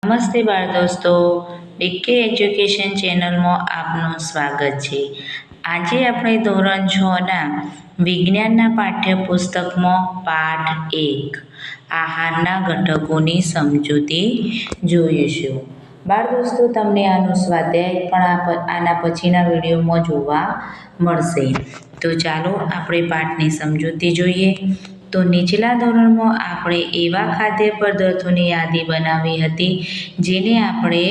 નમસ્તે બાળ દોસ્તો, ડીકે એજ્યુકેશન ચેનલમાં આપનું સ્વાગત છે. આજે આપણે ધોરણ 6ના વિજ્ઞાનના પાઠ્યપુસ્તકમાં પાઠ 1 આહારના ઘટકોની સમજૂતી જોઈશું. બાળ દોસ્તો, તમને આનું સ્વાધ્યાય પણ આના પછીના વિડીયોમાં જોવા મળશે. તો ચાલો આપણે પાઠની સમજૂતી જોઈએ. તો નીચલા ધોરણમાં આપણે એવા ખાદ્ય પદાર્થોની યાદી બનાવી હતી જેને આપણે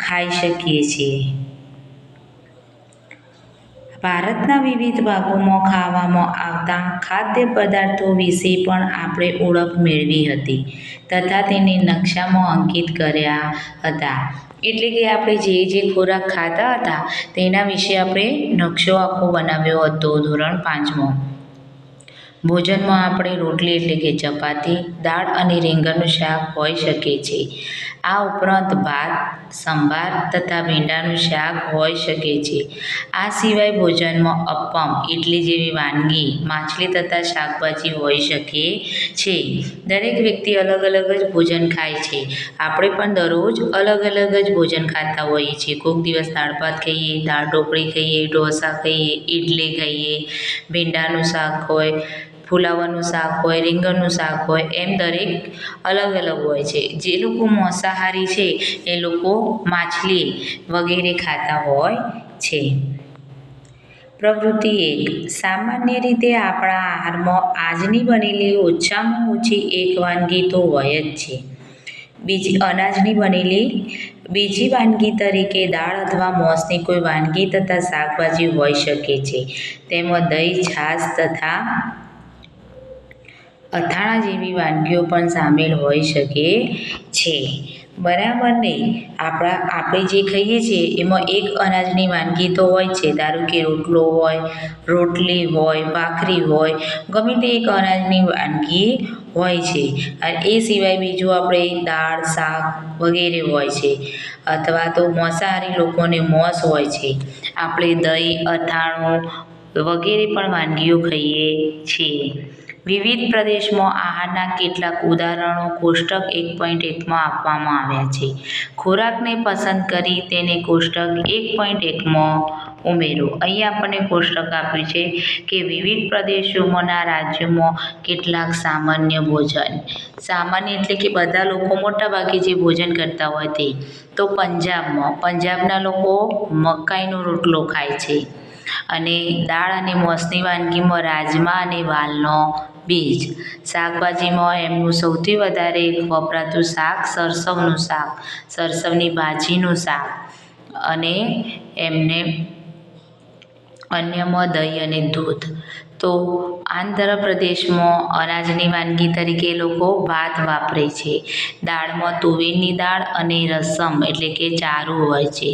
ખાઈ શકીએ છીએ. ભારતના વિવિધ ભાગોમાં ખાવામાં આવતા ખાદ્ય પદાર્થો વિશે પણ આપણે ઓળખ મેળવી હતી તથા તેને નકશામાં અંકિત કર્યા હતા. એટલે કે આપણે જે ખોરાક ખાતા હતા તેના વિશે આપણે નકશો આખો બનાવ્યો હતો ધોરણ 5માં. ભોજનમાં આપણે રોટલી એટલે કે ચપાતી, દાળ અને રીંગણનું શાક હોઈ શકે છે. આ ઉપરાંત ભાત, સંભાર તથા ભીંડાનું શાક હોઈ શકે છે. આ સિવાય ભોજનમાં અપ્પમ, ઇડલી જેવી વાનગી, માછલી તથા શાકભાજી હોઈ શકે છે. દરેક વ્યક્તિ અલગ અલગ જ ભોજન ખાય છે. આપણે પણ દરરોજ અલગ અલગ જ ભોજન ખાતા હોઈએ છીએ. કોઈક દિવસ દાળ ભાત ખાઈએ, દાળ ઢોકળી ખાઈએ, ઢોસા ખાઈએ, ઇડલી ખાઈએ, ભીંડાનું શાક હોય, ફુલાવાનું શાક હોય, રીંગણનું શાક હોય, એમ દરેક અલગ અલગ હોય છે. જે લોકો માંસાહારી છે એ લોકો માછલી વગેરે ખાતા હોય છે. પ્રવૃત્તિ 1. સામાન્ય રીતે આપણા આહારમાં આજની બનેલી ઓછામાં ઓછી એક વાનગી તો હોય જ છે. અનાજની બનેલી બીજી વાનગી તરીકે દાળ અથવા માંસની કોઈ વાનગી તથા શાકભાજી હોઈ શકે છે. તેમાં દહીં, છાશ તથા અથાણાં જેવી વાનગીઓ પણ સામેલ હોઈ શકે છે. બરાબર ને? આપણે જે ખાઈએ છીએ એમાં એક અનાજની વાનગી તો હોય છે. ધારો કે રોટલો હોય, રોટલી હોય, ભાખરી હોય, ગમે તે એક અનાજની વાનગી હોય છે. અને એ સિવાય બીજું આપણે દાળ, શાક વગેરે હોય છે. અથવા તો માંસાહારી લોકોને માંસ હોય છે. આપણે દહીં, અથાણું વગેરે પણ વાનગીઓ ખાઈએ છીએ. વિવિધ પ્રદેશમાં આહારના કેટલાક ઉદાહરણો કોષ્ટક 1.1માં આપવામાં આવ્યા છે. ખોરાકને પસંદ કરી તેને કોષ્ટક 1.1માં ઉમેરો. અહીં આપણને કોષ્ટક આપ્યું છે કે વિવિધ પ્રદેશોમાંના રાજ્યોમાં કેટલાક સામાન્ય ભોજન. સામાન્ય એટલે કે બધા લોકો મોટાભાગે જે ભોજન કરતા હોય તે. તો પંજાબના લોકો મકાઈનો રોટલો ખાય છે. અને દાળ અને માંસની વાનગીમાં રાજમા અને વાલનો બીજ. શાકભાજીમાં એમનું સૌથી વધારે વપરાતું શાક સરસવનું શાક, સરસવની ભાજીનું શાક. અને એમને અન્યમાં દહીં અને દૂધ. તો આંધ્રપ્રદેશમાં અનાજની વાનગી તરીકે લોકો ભાત વાપરે છે. દાળમાં તુવેરની દાળ અને રસમ એટલે કે ચારું હોય છે.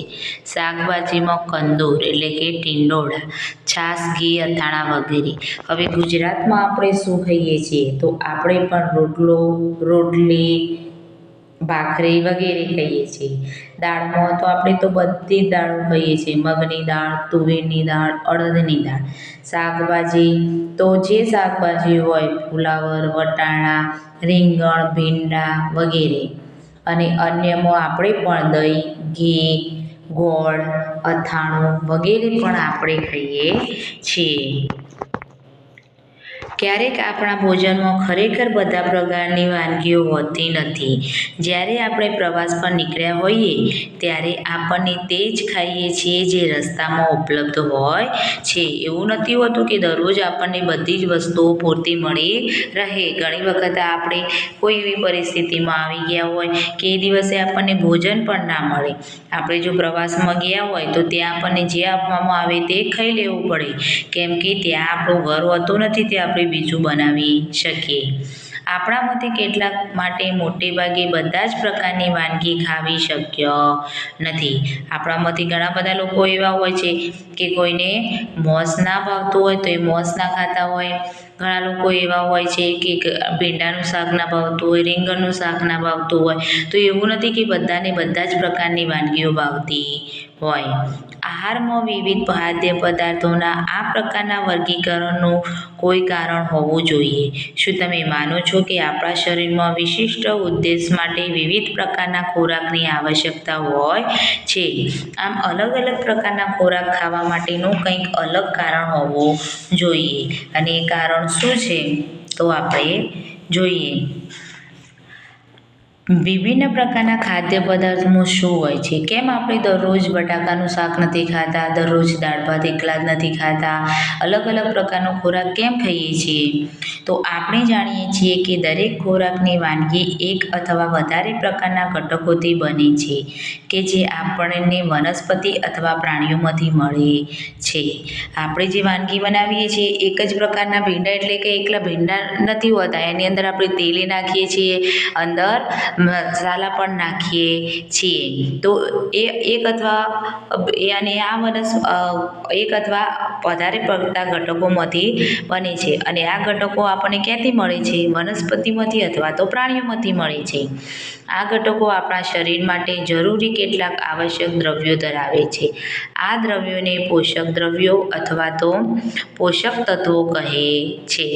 શાકભાજીમાં કંદૂર એટલે કે ટીંડોળા, છાશ, ઘી, અથાણાં વગેરે. હવે ગુજરાતમાં આપણે શું ખાઈએ છીએ? તો આપણે પણ રોટલો, રોટલી, ભાખરી વગેરે ખાઈએ છીએ. દાળમાં તો આપણે તો બધી જ દાળો ખાઈએ છીએ. મગની દાળ, તુવેરની દાળ, અડદની દાળ. શાકભાજી તો જે શાકભાજી હોય ફુલાવર, વટાણા, રીંગણ, ભીંડા વગેરે. અને અન્યમાં આપણે પણ દહીં, ઘી, ગોળ, અથાણું વગેરે પણ આપણે ખાઈએ છીએ. ક્યારેક આપણા ભોજનમાં ખરેખર બધા પ્રકારની વાનગીઓ હોતી નથી. જ્યારે આપણે પ્રવાસ પર નીકળ્યા હોઈએ ત્યારે આપણને તે જ ખાઈએ છીએ જે રસ્તામાં ઉપલબ્ધ હોય છે. એવું નથી હોતું કે દરરોજ આપણને બધી જ વસ્તુઓ પૂરતી મળી રહે. ઘણી વખત આપણે કોઈ એવી પરિસ્થિતિમાં આવી ગયા હોય કે એ દિવસે આપણને ભોજન પણ ના મળે. આપણે જો પ્રવાસમાં ગયા હોય તો ત્યાં આપણને જે આપવામાં આવે તે ખાઈ લેવું પડે. કેમ કે ત્યાં આપણું ઘર હોતું નથી તે આપણે બીજું બનાવી શકીએ. આપણામાંથી કેટલાક માટે મોટે ભાગે બધા જ પ્રકારની વાનગી ખાવી શક્ય નથી. આપણામાંથી ઘણા બધા લોકો એવા હોય છે કે કોઈને માંસ ના ભાવતું હોય તો એ માંસ ના ખાતા હોય. ઘણા લોકો એવા હોય છે કે ભીંડાનું શાક ના ભાવતું હોય, રીંગણનું શાક ના ભાવતું હોય. તો એવું નથી કે બધાને બધા જ પ્રકારની વાનગીઓ ભાવતી હોય. આહારમાં વિવિધ ખાદ્ય પદાર્થોના આ પ્રકારના વર્ગીકરણનું કોઈ કારણ હોવું જોઈએ. શું તમે માનો છો કે આપણા શરીરમાં વિશિષ્ટ ઉદ્દેશ માટે વિવિધ પ્રકારના ખોરાકની આવશ્યકતા હોય છે? આમ અલગ અલગ પ્રકારના ખોરાક ખાવા માટેનું કંઈક અલગ કારણ હોવું જોઈએ. અને એ કારણ શું છે? તો આપણે જોઈએ. વિભિન્ન પ્રકારના ખાદ્ય પદાર્થોમાં શું હોય છે? કેમ આપણે દરરોજ બટાકાનું શાક નથી ખાતા, દરરોજ દાળ ભાત એકલા જ નથી ખાતા, અલગ અલગ પ્રકારનો ખોરાક કેમ ખાઈએ છીએ? તો આપણે જાણીએ છીએ કે દરેક ખોરાકની વાનગી એક અથવા વધારે પ્રકારના ઘટકોથી બને છે કે જે આપણને વનસ્પતિ અથવા પ્રાણીઓમાંથી મળે છે. આપણે જે વાનગી બનાવીએ છીએ એક જ પ્રકારના ભીંડા એટલે કે એકલા ભીંડા નથી હોતા, એની અંદર આપણે તેલ નાખીએ છીએ, અંદર મસાલા પણ નાખીએ છીએ. તો એક અથવા વધારે પડતા ઘટકોમાંથી બને છે. અને આ ઘટકો આપણને ક્યાંથી મળે છે? વનસ્પતિમાંથી અથવા તો પ્રાણીઓમાંથી મળે છે. આ ઘટકો આપણા શરીર માટે જરૂરી કેટલાક આવશ્યક દ્રવ્યો ધરાવે છે. આ દ્રવ્યોને પોષક દ્રવ્યો અથવા તો પોષક તત્વો કહે છે.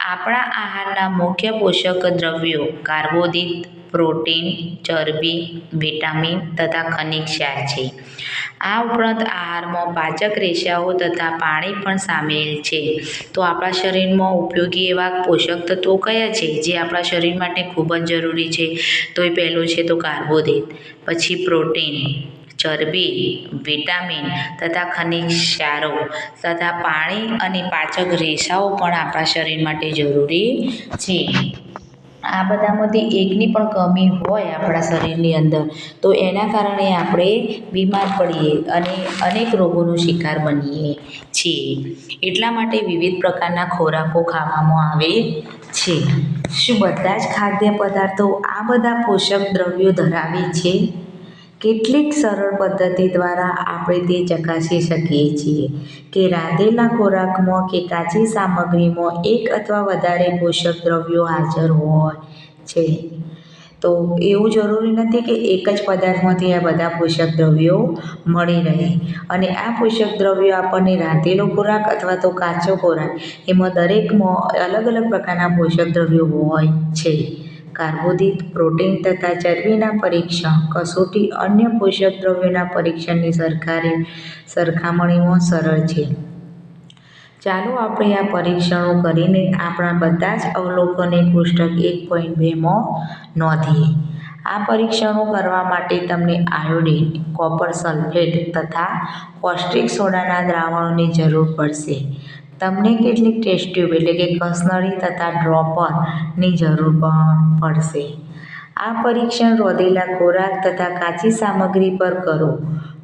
આપણા આહારના મુખ્ય પોષક દ્રવ્યો કાર્બોદિત, પ્રોટીન, ચરબી, વિટામિન તથા ખનિજ ક્ષાર છે. આ ઉપરાંત આહારમાં પાચક રેસાઓ તથા પાણી પણ સામેલ છે. તો આપણા શરીરમાં ઉપયોગી એવા પોષક તત્વો કયા છે જે આપણા શરીર માટે ખૂબ જ જરૂરી છે? તો એ પહેલું છે તો કાર્બોદિત, પછી પ્રોટીન, ચરબી, વિટામિન તથા ખનિજ ક્ષારો તથા પાણી અને પાચક રેસાઓ પણ આપણા શરીર માટે જરૂરી છે. આ બધામાંથી એકની પણ કમી હોય આપણા શરીરની અંદર તો એના કારણે આપણે બીમાર પડીએ અને અનેક રોગોનો શિકાર બનીએ છીએ. એટલા માટે વિવિધ પ્રકારના ખોરાકો ખાવામાં આવે છે. શું બધા જ ખાદ્ય પદાર્થો આ બધા પોષક દ્રવ્યો ધરાવે છે? કેટલીક સરળ પદ્ધતિ દ્વારા આપણે તે ચકાસી શકીએ છીએ કે રાંધેલા ખોરાકમાં કે કાચી સામગ્રીમાં એક અથવા વધારે પોષક દ્રવ્યો હાજર હોય છે. તો એવું જરૂરી નથી કે એક જ પદાર્થમાંથી આ બધા પોષક દ્રવ્યો મળી રહે. અને આ પોષક દ્રવ્યો આપણને રાંધેલો ખોરાક અથવા તો કાચો ખોરાક એમાં દરેકમાં અલગ અલગ પ્રકારના પોષક દ્રવ્યો હોય છે. કાર્બોદિત, પ્રોટીન તથા ચરબીના પરીક્ષણ કસોટી અન્ય પોષક દ્રવ્યોના પરીક્ષણની સરખામણીમાં સરળ છે. ચાલો આપણે આ પરીક્ષણો કરીને આપણા બધા જ અવલોકનોને કોષ્ટક 1.2માં નોંધીએ. આ પરીક્ષણો કરવા માટે તમને આયોડિન, કોપર સલ્ફેટ તથા કોસ્ટિક સોડાના દ્રાવણોની જરૂર પડશે. તમને કેટલીક ટેસ્ટ ટ્યુબ એટલે કે કસનળી તથા ડ્રોપરની જરૂર પણ પડશે. આ પરીક્ષણ રાંધેલા ખોરાક તથા કાચી સામગ્રી પર કરો.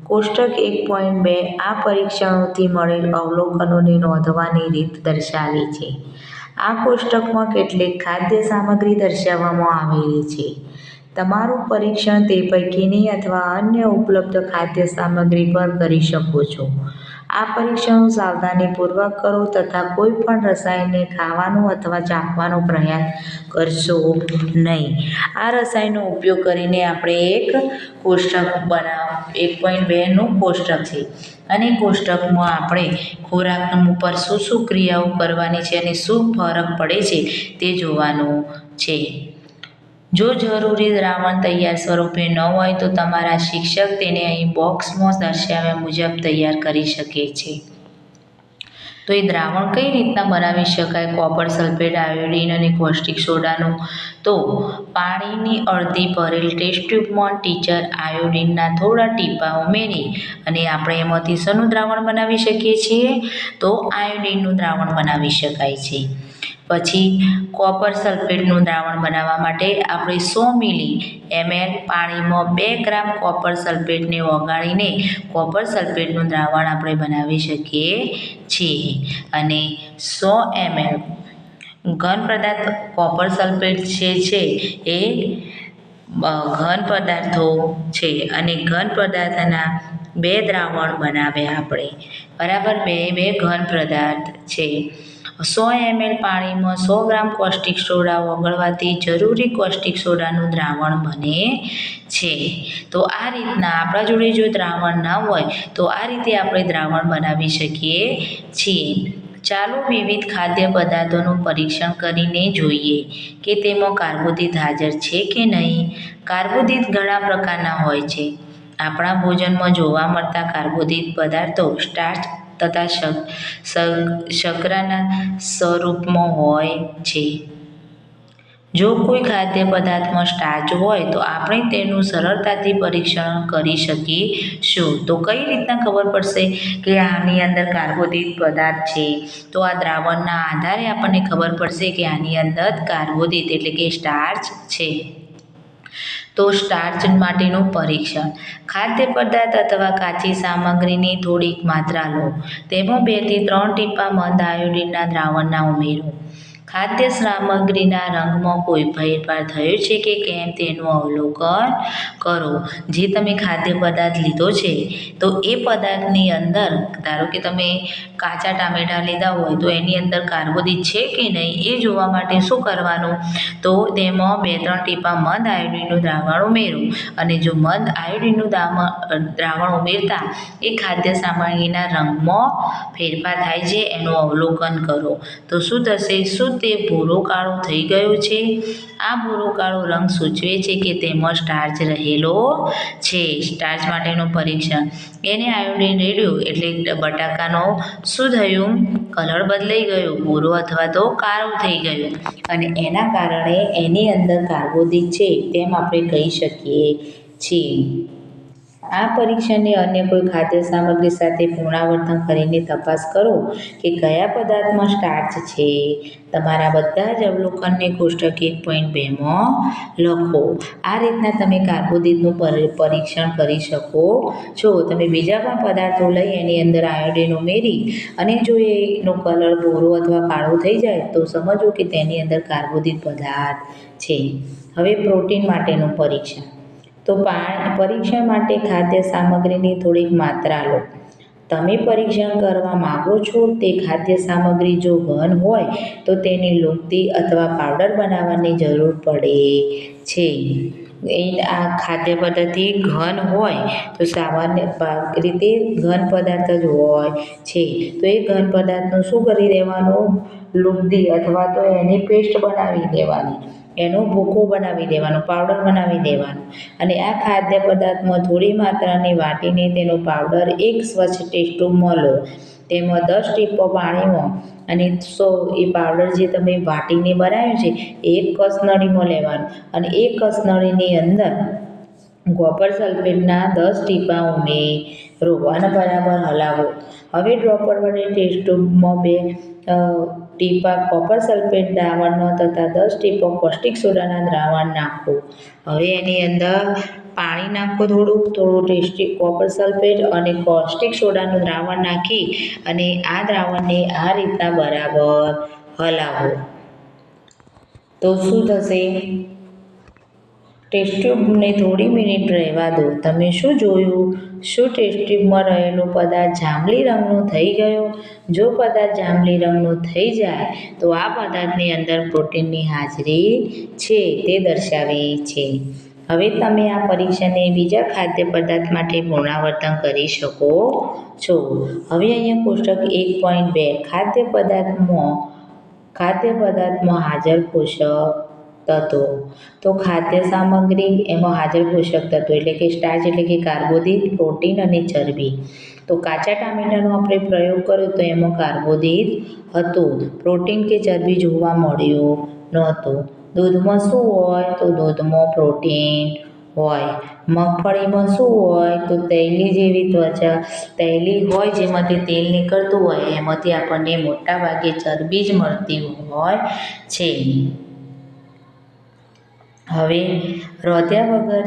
કોષ્ટક 1.2 આ પરીક્ષણોથી મળેલ અવલોકનોને નોંધવાની રીત દર્શાવે છે. આ કોષ્ટકમાં કેટલીક ખાદ્ય સામગ્રી દર્શાવવામાં આવેલી છે. તમારું પરીક્ષણ તે પૈકીની અથવા અન્ય ઉપલબ્ધ ખાદ્ય સામગ્રી પર કરી શકો છો. આ પરીક્ષણો સાવધાનીપૂર્વક કરો તથા કોઈ પણ રસાયણને ખાવાનો અથવા ચાખવાનો પ્રયાસ કરશો નહીં. આ રસાયણનો ઉપયોગ કરીને આપણે એક કોષ્ટક 1.2નું કોષ્ટક છે અને કોષ્ટકમાં આપણે ખોરાક ઉપર શું શું ક્રિયાઓ કરવાની છે અને શું ફરક પડે છે તે જોવાનું છે. જો જરૂરી દ્રાવણ તૈયાર સ્વરૂપે ન હોય તો તમારા શિક્ષક તેને અહીં બોક્સમાં દર્શાવ્યા મુજબ તૈયાર કરી શકે છે. તો એ દ્રાવણ કઈ રીતના બનાવી શકાય? કોપર સલ્ફેટ, આયોડિન અને કોસ્ટિક સોડાનું. તો પાણીની અડધી ભરેલ ટેસ્ટ ટ્યુબમાં ટીચર આયોડિનના થોડા ટીપા ઉમેરી અને આપણે એમાંથી શેનું દ્રાવણ બનાવી શકીએ છીએ? તો આયોડિનનું દ્રાવણ બનાવી શકાય છે. પછી કોપર સલ્ફેટનું દ્રાવણ બનાવવા માટે આપણે 100 ml પાણીમાં 2 ગ્રામ કોપર સલ્ફેટને ઓગાળીને કોપર સલ્ફેટનું દ્રાવણ આપણે બનાવી શકીએ છીએ. અને 100 ml ઘન પદાર્થ કોપર સલ્ફેટ છે એ ઘન પદાર્થો છે અને ઘન પદાર્થના 2 દ્રાવણ બનાવ્યા આપણે, બરાબર. બે ઘન પદાર્થ છે. 100 ml પાણીમાં 100 ગ્રામ કોસ્ટિક સોડા ઓગળવાથી જરૂરી કોસ્ટિક સોડાનું દ્રાવણ બને છે. તો આ રીતના આપણા જોડે જો દ્રાવણ ના હોય તો આ રીતે આપણે દ્રાવણ બનાવી શકીએ છીએ. ચાલો વિવિધ ખાદ્ય પદાર્થોનું પરીક્ષણ કરીને જોઈએ કે તેમાં કાર્બોદિત હાજર છે કે નહીં. કાર્બોદિત ઘણા પ્રકારના હોય છે. આપણા ભોજનમાં જોવા મળતા કાર્બોદિત પદાર્થો સ્ટાર્ચ તથા શર્કરાના સ્વરૂપમાં હોય છે. જો કોઈ ખાદ્ય પદાર્થમાં સ્ટાર્ચ હોય તો આપણે તેનું સરળતાથી પરીક્ષણ કરી શકીશું. તો કઈ રીતના ખબર પડશે કે આની અંદર કાર્બોદિત પદાર્થ છે? તો આ દ્રાવણના આધારે આપણને ખબર પડશે કે આની અંદર કાર્બોદિત એટલે કે સ્ટાર્ચ છે. તો સ્ટાર્ચ માટેનું પરીક્ષણ. ખાદ્ય પદાર્થ અથવા કાચી સામગ્રીની થોડીક માત્રા લો. તેમાં 2 થી 3 ટીપાં મંદ આયોડિનના દ્રાવણના ઉમેરો. ખાદ્ય સામગ્રીના રંગમાં કોઈ ફેરફાર થયો છે કે કેમ તેનું અવલોકન કરો. જે તમે ખાદ્ય પદાર્થ લીધો છે તો એ પદાર્થની અંદર ધારો કે તમે કાચા ટામેટાં લીધા હોય તો એની અંદર કાર્બોદિત છે કે નહીં એ જોવા માટે શું કરવાનું, તો તેમાં 2-3 ટીપાં મંદ આયોડિનનું દ્રાવણ ઉમેરો. અને જો મંદ આયોડિનનું દ્રાવણ ઉમેરતા એ ખાદ્ય સામગ્રીના રંગમાં ફેરફાર થાય છે એનું અવલોકન કરો. તો શું થશે? શું તે ભૂરો કાળો થઈ ગયો છે? આ ભૂરો કાળો રંગ સૂચવે છે કે તેમાં સ્ટાર્ચ રહેલો છે. સ્ટાર્ચ માટેનું પરીક્ષણ. એને આયોડિન રેડ્યું એટલે બટાકાનો શું થયું? કલર બદલાઈ ગયો, ભૂરો અથવા તો કાળો થઈ ગયો અને એના કારણે એની અંદર કાર્બોદિત છે તેમ આપણે કહી શકીએ છીએ. આ પરીક્ષણને અન્ય કોઈ ખાદ્ય સામગ્રી સાથે પુનરાવર્તન કરીને તપાસ કરો કે કયા પદાર્થમાં સ્ટાર્ચ છે. તમારા બધા જ અવલોકનને કોષ્ટક 1.2માં લખો. આ રીતના તમે કાર્બોદિતનું પરીક્ષણ કરી શકો છો. તમે બીજા પણ પદાર્થો લઈ એની અંદર આયોડિન ઉમેરી અને જો એનો કલર ભૂરો અથવા કાળો થઈ જાય તો સમજો કે તેની અંદર કાર્બોદિત પદાર્થ છે. હવે પ્રોટીન માટેનું પરીક્ષણ. તો પરીક્ષણ માટે ખાદ્ય સામગ્રીની થોડીક માત્રા લો. તમે પરીક્ષણ કરવા માગો છો તે ખાદ્ય સામગ્રી જો ઘન હોય તો તેની લુગદી અથવા પાવડર બનાવવાની જરૂર પડે છે. આ ખાદ્ય પદાર્થથી ઘન હોય તો સામાન્ય રીતે ઘન પદાર્થ જ હોય છે. તો એ ઘન પદાર્થનું શું કરી દેવાનું? લુગદી અથવા તો એની પેસ્ટ બનાવી દેવાની, એનો ભૂકો બનાવી દેવાનો, પાવડર બનાવી દેવાનો. અને આ ખાદ્ય પદાર્થમાં થોડી માત્રાની વાટીને તેનો પાવડર એક સ્વચ્છ ટેસ્ટ ટ્યુબમાં લો. તેમાં 10 ટીપો પાણીમાં અને એ પાવડર જે તમે વાટીને બનાવ્યું છે એ એક કસનળીમાં લેવાનું અને એ કસનળીની અંદર કોપર સલ્ફેટના 10 ટીપાં ઉમેરો અને બરાબર હલાવો. હવે ડ્રોપર વડે ટેસ્ટ ટ્યુબમાં 2 ટીપાં કોપર સલ્ફેટ દ્રાવણનો તથા 10 ટીપો કોસ્ટિક સોડાના દ્રાવણ નાખો. હવે એની અંદર પાણી નાખો, થોડું ટેસ્ટી કોપર સલ્ફેટ અને કોસ્ટિક સોડાનું દ્રાવણ નાખી અને આ દ્રાવણને આ રીતના બરાબર હલાવો. તો શું થશે? ટેસ્ટ ટ્યુબને થોડી મિનિટ રહેવા દો. તમે શું જોયું? શું ટેસ્ટ ટ્યુબમાં રહેલો પદાર્થ જાંબલી રંગનો થઈ ગયો? જો પદાર્થ જાંબલી રંગનો થઈ જાય તો આ પદાર્થની અંદર પ્રોટીનની હાજરી છે તે દર્શાવે છે. હવે તમે આ પરીક્ષણને બીજા ખાદ્ય પદાર્થ માટે પુનરાવર્તન કરી શકો છો. હવે અહીંયા કોષ્ટક 1.2 ખાદ્ય પદાર્થમાં હાજર પોષક તત્વો. તો ખાદ્ય સામગ્રી એમાં હાજર પોષક તત્વો એટલે કે સ્ટાર્ચ એટલે કે કાર્બોદિત, પ્રોટીન અને ચરબી. તો કાચા ટામેટાનો આપણે પ્રયોગ કર્યો તો એમાં કાર્બોદિત હતું, પ્રોટીન કે ચરબી જોવા મળ્યું નહોતું. દૂધમાં શું હોય? તો દૂધમાં પ્રોટીન હોય. મગફળીમાં શું હોય? તો તૈલી જેવી ત્વચા તૈલી હોય જેમાંથી તેલ નીકળતું હોય એમાંથી આપણને મોટા ભાગે ચરબી જ મળતી હોય છે. હવે રોધ્યા વગરનો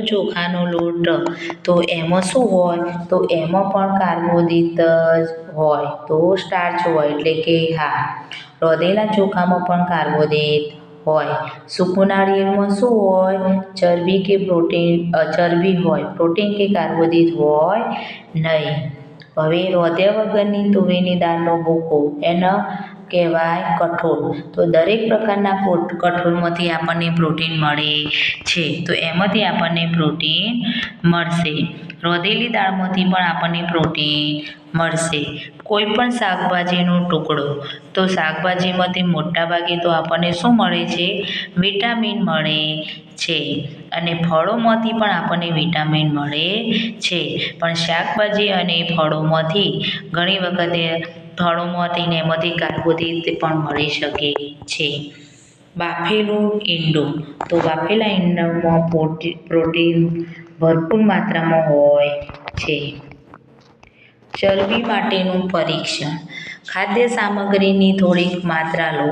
ચોખાનો લોટ તો એમાં શું હોય? તો એમાં પણ કાર્બોદિત જ હોય, તો સ્ટાર્ચ હોય એટલે કે હા, રોધેલા ચોખામાં પણ કાર્બોદિત હોય. સૂકું નાળિયેરમાં શું હોય? ચરબી હોય, પ્રોટીન કે કાર્બોદિત હોય નહીં. હવે રોધ્યા વગરની તુવેરની દાળનો ભૂકો એને કહેવાય કઠોળ. તો દરેક પ્રકારના કઠોળમાંથી આપણને પ્રોટીન મળે છે. તો એમાંથી આપણને પ્રોટીન મળશે. રોધેલી દાળમાંથી પણ આપણને પ્રોટીન મળશે. કોઈ પણ શાકભાજીનો ટુકડો, તો શાકભાજીમાંથી મોટાભાગે તો આપણને શું મળે છે? વિટામિન મળે છે. અને ફળોમાંથી પણ આપણને વિટામિન મળે છે. પણ શાકભાજી અને ફળોમાંથી ઘણી વખતે ફળોમાંથી ને એમાંથી કાર્બોદિત પણ મળી શકે છે. બાફેલું ઈંડું, તો બાફેલા ઈંડામાં પ્રોટીન ભરપૂર માત્રામાં હોય છે. ચરબી માટેનું પરીક્ષણ. ખાદ્ય સામગ્રીની થોડીક માત્રા લો,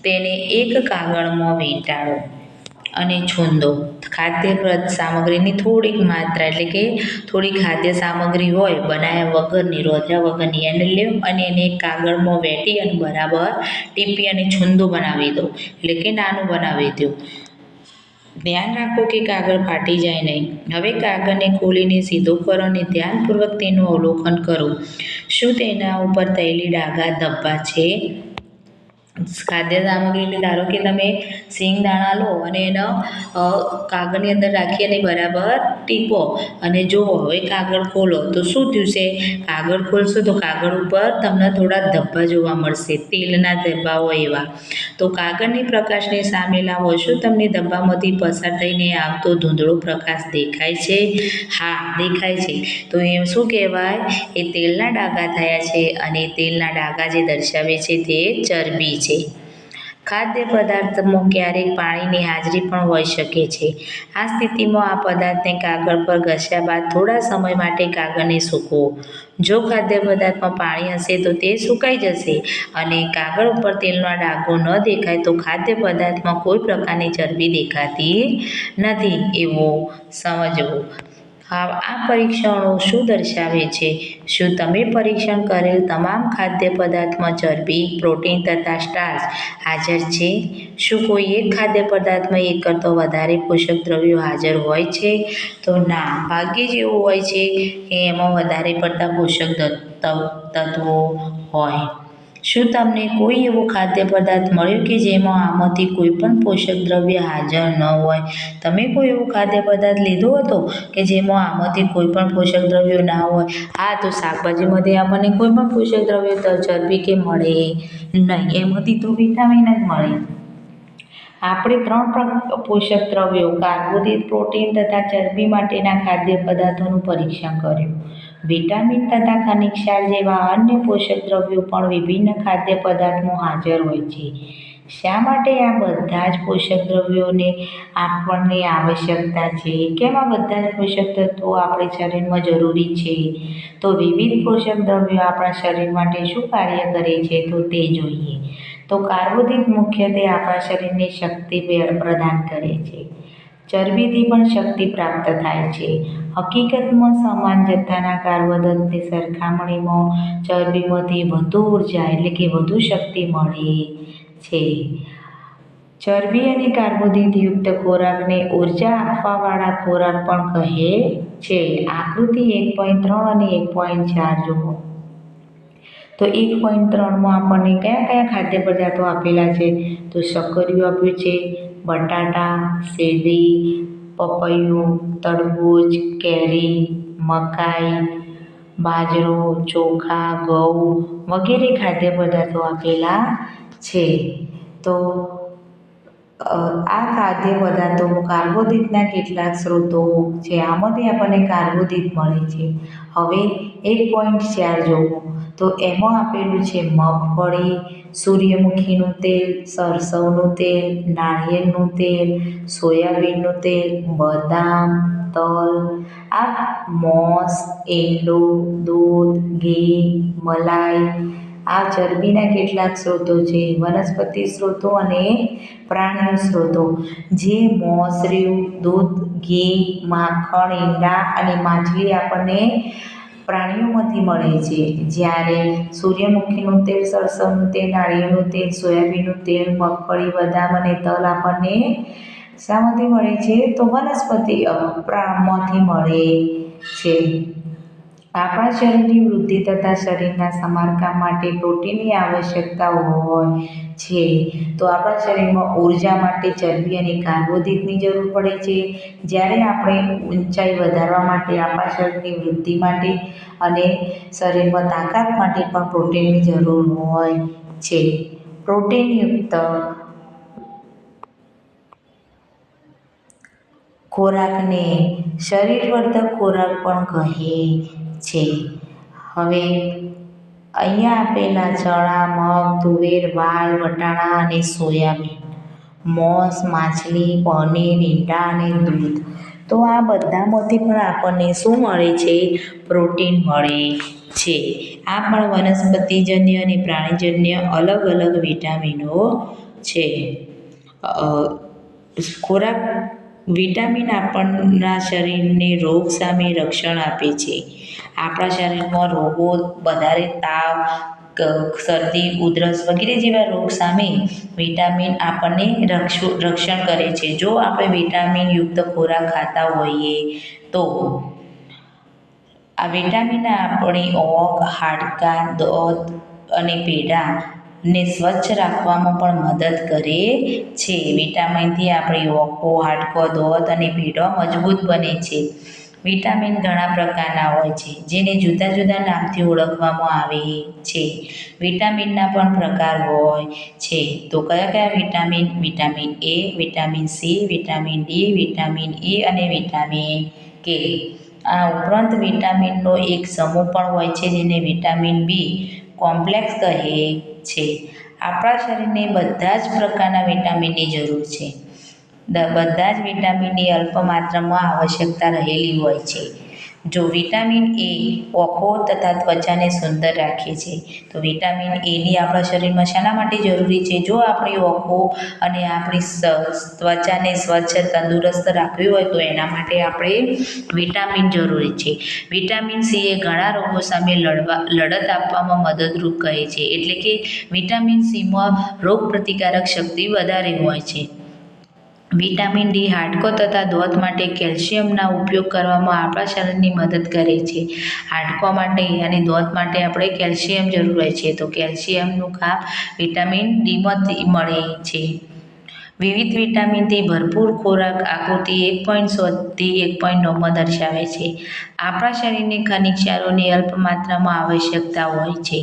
તેને એક કાગળમાં વીંટાળો અને છૂંદો. ખાદ્ય સામગ્રીની થોડીક માત્રા એટલે કે થોડી ખાદ્ય સામગ્રી હોય બનાવ્યા વગરની, રોધ્યા વગરની, એને લો અને એને એક કાગળમાં વેટી અને બરાબર ટીપી અને છૂંદો બનાવી દો, એટલે કે નાનું બનાવી દો. ધ્યાન રાખો કે કાગળ ફાટી જાય નહીં. હવે કાગળને ખોલીને સીધો કરો અને ધ્યાનપૂર્વક તેનું અવલોકન કરો. શું તેના ઉપર તૈલી ડાઘા ધબ્બા છે? ખાદ્ય સામગ્રીને ધારો કે તમે સિંગદાણા લો અને એનો કાગળની અંદર રાખી અને બરાબર ટીપો અને જુઓ. હવે કાગળ ખોલો તો શું થયું છે? કાગળ ખોલશો તો કાગળ ઉપર તમને થોડા ધબ્બા જોવા મળશે, તેલના ધબ્બા હોય એવા. તો કાગળની પ્રકાશને સામે લાવો. શું તમને ધબ્બામાંથી પસાર થઈને આવતો ધૂંધળો પ્રકાશ દેખાય છે? હા, દેખાય છે. તો એ શું કહેવાય? એ તેલના ડાઘા થયા છે અને તેલના ડાઘા જે દર્શાવે છે તે ચરબી છે. ખાદ્ય પદાર્થમાં ક્યારેક પાણીની હાજરી પણ હોઈ શકે છે. આ સ્થિતિમાં આ પદાર્થને કાગળ પર ઘસ્યા બાદ થોડા સમય માટે કાગળને સૂકવો. જો ખાદ્ય પદાર્થમાં પાણી હશે તો તે સુકાઈ જશે અને કાગળ ઉપર તેલનો ડાઘો ન દેખાય તો ખાદ્ય પદાર્થમાં કોઈ પ્રકારની ચરબી દેખાતી નથી એવું સમજવું. આ પરીક્ષણો શું દર્શાવે છે? શું તમે પરીક્ષણ કરેલ તમામ ખાદ્ય પદાર્થમાં ચરબી, પ્રોટીન તથા સ્ટાર્ચ હાજર છે? શું કોઈ એક ખાદ્ય પદાર્થમાં એક કરતાં વધારે પોષક દ્રવ્યો હાજર હોય છે? તો ના, ભાગ્યે જ એવું હોય છે કે એમાં વધારે પડતા પોષક તત્વો હોય. શું તમને કોઈ એવો ખાદ્ય પદાર્થ મળ્યો કે જેમાં આમાંથી કોઈ પણ પોષક દ્રવ્ય હાજર ન હોય? તમે કોઈ એવો ખાદ્ય પદાર્થ લીધો હતો કે જેમાં આમાંથી કોઈ પણ પોષક દ્રવ્યો ના હોય? હા, તો શાકભાજીમાંથી આપણને કોઈ પણ પોષક દ્રવ્ય ચરબી કે મળે નહીં, એમાંથી તો વિટામિન જ મળે. આપણે 3 પોષક દ્રવ્યો કાર્બોદિત, પ્રોટીન તથા ચરબી માટેના ખાદ્ય પદાર્થોનું પરીક્ષણ કર્યું. વિટામિન તથા ખનિજ ક્ષાર જેવા અન્ય પોષક દ્રવ્યો પણ વિભિન્ન ખાદ્ય પદાર્થમાં હાજર હોય છે. શા માટે આ બધા જ પોષક દ્રવ્યોને આપણને આવશ્યકતા છે? કેમ આ બધા જ પોષક તત્વો આપણા શરીરમાં જરૂરી છે? તો વિવિધ પોષક દ્રવ્યો આપણા શરીર માટે શું કાર્ય કરે છે તો તે જોઈએ. તો કાર્બોદિત મુખ્યત્વે આપણા શરીરને શક્તિ પ્રદાન કરે છે. ચરબીથી પણ શક્તિ પ્રાપ્ત થાય છે. હકીકતમાં સમાન જથ્થાના કાર્બોદિતની સરખામણીમાં ચરબીમાંથી વધુ ઉર્જા એટલે કે વધુ શક્તિ મળે છે. ચરબી અને કાર્બોદિત યુક્ત ખોરાકને ઉર્જા આપવાવાળા ખોરાક પણ કહે છે. આકૃતિ 1.3 અને 1.4 જુઓ. તો 1.3માં આપણને કયા કયા ખાદ્ય પદાર્થો આપેલા છે? તો શકરિયું આપ્યું છે, બટાટા, શેરડી, પપૈયું, તરબૂચ, કેરી, મકાઈ, બાજરો, ચોખા, ઘઉં વગેરે ખાદ્ય પદાર્થો આપેલા છે. તો આ ખાદ્ય પદાર્થો કાર્બોદિતના કેટલાક સ્ત્રોતો છે. આમાંથી આપણને કાર્બોદિત મળે છે. હવે 1.4 જોવો. તો એમાં આપેલું છે મગફળી, સૂર્યમુખીનું તેલ, સરસવનું તેલ, નાળિયેરનું તેલ, સોયાબીનનું તેલ, બદામ, તલ, મોસ, ઈંડું, દૂધ, ઘી, મલાઈ. આ ચરબીના કેટલાક સ્ત્રોતો છે. વનસ્પતિ સ્ત્રોતો અને પ્રાણીય સ્ત્રોતો. જે મોસ રહ્યું, દૂધ, ઘી, માખણ, ઈંડા અને માછલી આપણને પ્રાણીઓમાંથી મળે છે. જ્યારે સૂર્યમુખીનું તેલ, સરસવનું તેલ, નાળિયેરનું તેલ, સોયાબીનનું તેલ, મગફળી, બદામ અને તલ આપણને શામાંથી મળે છે? તો વનસ્પતિમાંથી મળે છે. આપણા શરીરની વૃદ્ધિ તથા શરીરના સમારકામ માટે પ્રોટીનની આવશ્યકતા હોય છે. તો આપણા શરીરમાં ઊર્જા માટે ચરબી અને કાર્બોદિતની જરૂર પડે છે. જ્યારે આપણે ઊંચાઈ વધારવા માટે, આપણા શરીરની વૃદ્ધિ માટે અને શરીરમાં તાકાત માટે પણ પ્રોટીનની જરૂર હોય છે. પ્રોટીનયુક્ત ખોરાકને શરીરવર્ધક ખોરાક પણ કહે છે. હવે અહીંયા આપેલા ચણા, મગ, તુવેર, વાલ, વટાણા અને સોયાબીન, મોસ, માછલી, પનીર, ઈંડા અને દૂધ. તો આ બધામાંથી પણ આપણને શું મળે છે? પ્રોટીન મળે છે. આ પણ વનસ્પતિજન્ય અને પ્રાણીજન્ય અલગ અલગ વિટામિનો છે. ખોરાક વિટામિન આપણા શરીરને રોગ સામે રક્ષણ આપે છે. આપણા શરીરમાં રોગો, વધારે તાવ, શરદી, ઉધરસ વગેરે જેવા રોગ સામે વિટામિન આપણને રક્ષણ કરે છે. જો આપણે વિટામિનયુક્ત ખોરાક ખાતા હોઈએ તો. આ વિટામિન આપણી આંખ, હાડકાં, દાંત અને પેઢાને સ્વચ્છ રાખવામાં પણ મદદ કરે છે. વિટામિનથી આપણી આંખો, હાડકાં, દાંત અને પેઢા મજબૂત બને છે. વિટામિન ઘણા પ્રકારના હોય છે, જેને જુદા જુદા નામથી ઓળખવામાં આવે છે. વિટામિનના પણ પ્રકાર હોય છે. તો કયા કયા vitamin? Vitamin A, vitamin C, vitamin D, vitamin E અને વિટામિન કે. આ ઉપરાંત વિટામિનનો એક સમૂહ પણ હોય છે, જેને વિટામિન બી કોમ્પ્લેક્સ કહે છે. આપણા શરીરને બધા જ પ્રકારના વિટામિનની જરૂર છે. બધા જ વિટામિનની અલ્પ માત્રામાં આવશ્યકતા રહેલી હોય છે. જો વિટામિન એ આંખો તથા ત્વચાને સુંદર રાખે છે, તો વિટામિન એની આપણા શરીરમાં શાના માટે જરૂરી છે? જો આપણી આંખો અને આપણી ત્વચાને સ્વચ્છ, તંદુરસ્ત રાખવી હોય તો એના માટે આપણે વિટામિન જરૂરી છે. વિટામિન સી એ ઘણા રોગો સામે લડત આપવામાં મદદરૂપ કહે છે. એટલે કે વિટામિન સીમાં રોગ પ્રતિકારક શક્તિ વધારે હોય છે. વિટામિન ડી હાડકાં તથા દાંત માટે કેલ્શિયમના ઉપયોગ કરવામાં આપણા શરીરની મદદ કરે છે. હાડકાં માટે અને દાંત માટે આપણે કેલ્શિયમ જરૂર હોય છે. તો કેલ્શિયમનું કામ વિટામિન ડીમાંથી મળે છે. વિવિધ વિટામિનથી ભરપૂર ખોરાક આકૃતિ 1.7થી 1.9માં દર્શાવે છે. આપણા શરીરને ખનિજ ક્ષારોની અલ્પ માત્રામાં આવશ્યકતા હોય છે.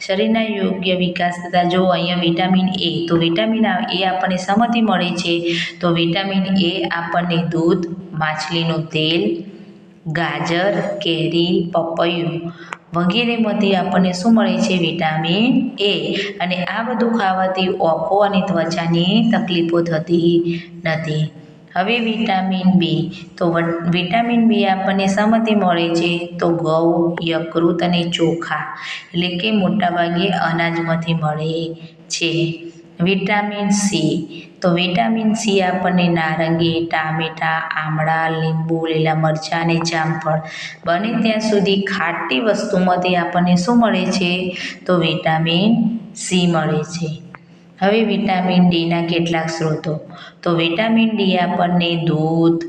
શરીરના યોગ્ય વિકાસ તથા જો અહીંયા વિટામિન એ, તો વિટામિન એ આપણને શામાંથી મળે છે? તો વિટામિન એ આપણને દૂધ, માછલીનું તેલ, ગાજર, કેરી, પપૈયું વગેરેમાંથી આપણને શું મળે છે? Vitamin A. અને આ બધું ખાવાથી આંખો અને ત્વચાની તકલીફો થતી નથી. હવે વિટામિન બી. તો વિટામિન બી આપણને શામાંથી મળે છે? તો ઘઉં, યકૃત અને ચોખા એટલે કે મોટાભાગે અનાજમાંથી મળે છે. Vitamin C. તો વિટામિન સી આપણને નારંગી, ટામેટાં, આમળા, લીંબુ, લીલા મરચાં અને જામફળ બને ત્યાં સુધી ખાટી વસ્તુમાંથી આપણને શું મળે છે? તો વિટામિન સી મળે છે. હવે વિટામિન ડીના કેટલાક સ્ત્રોતો. તો વિટામિન ડી આપણને દૂધ,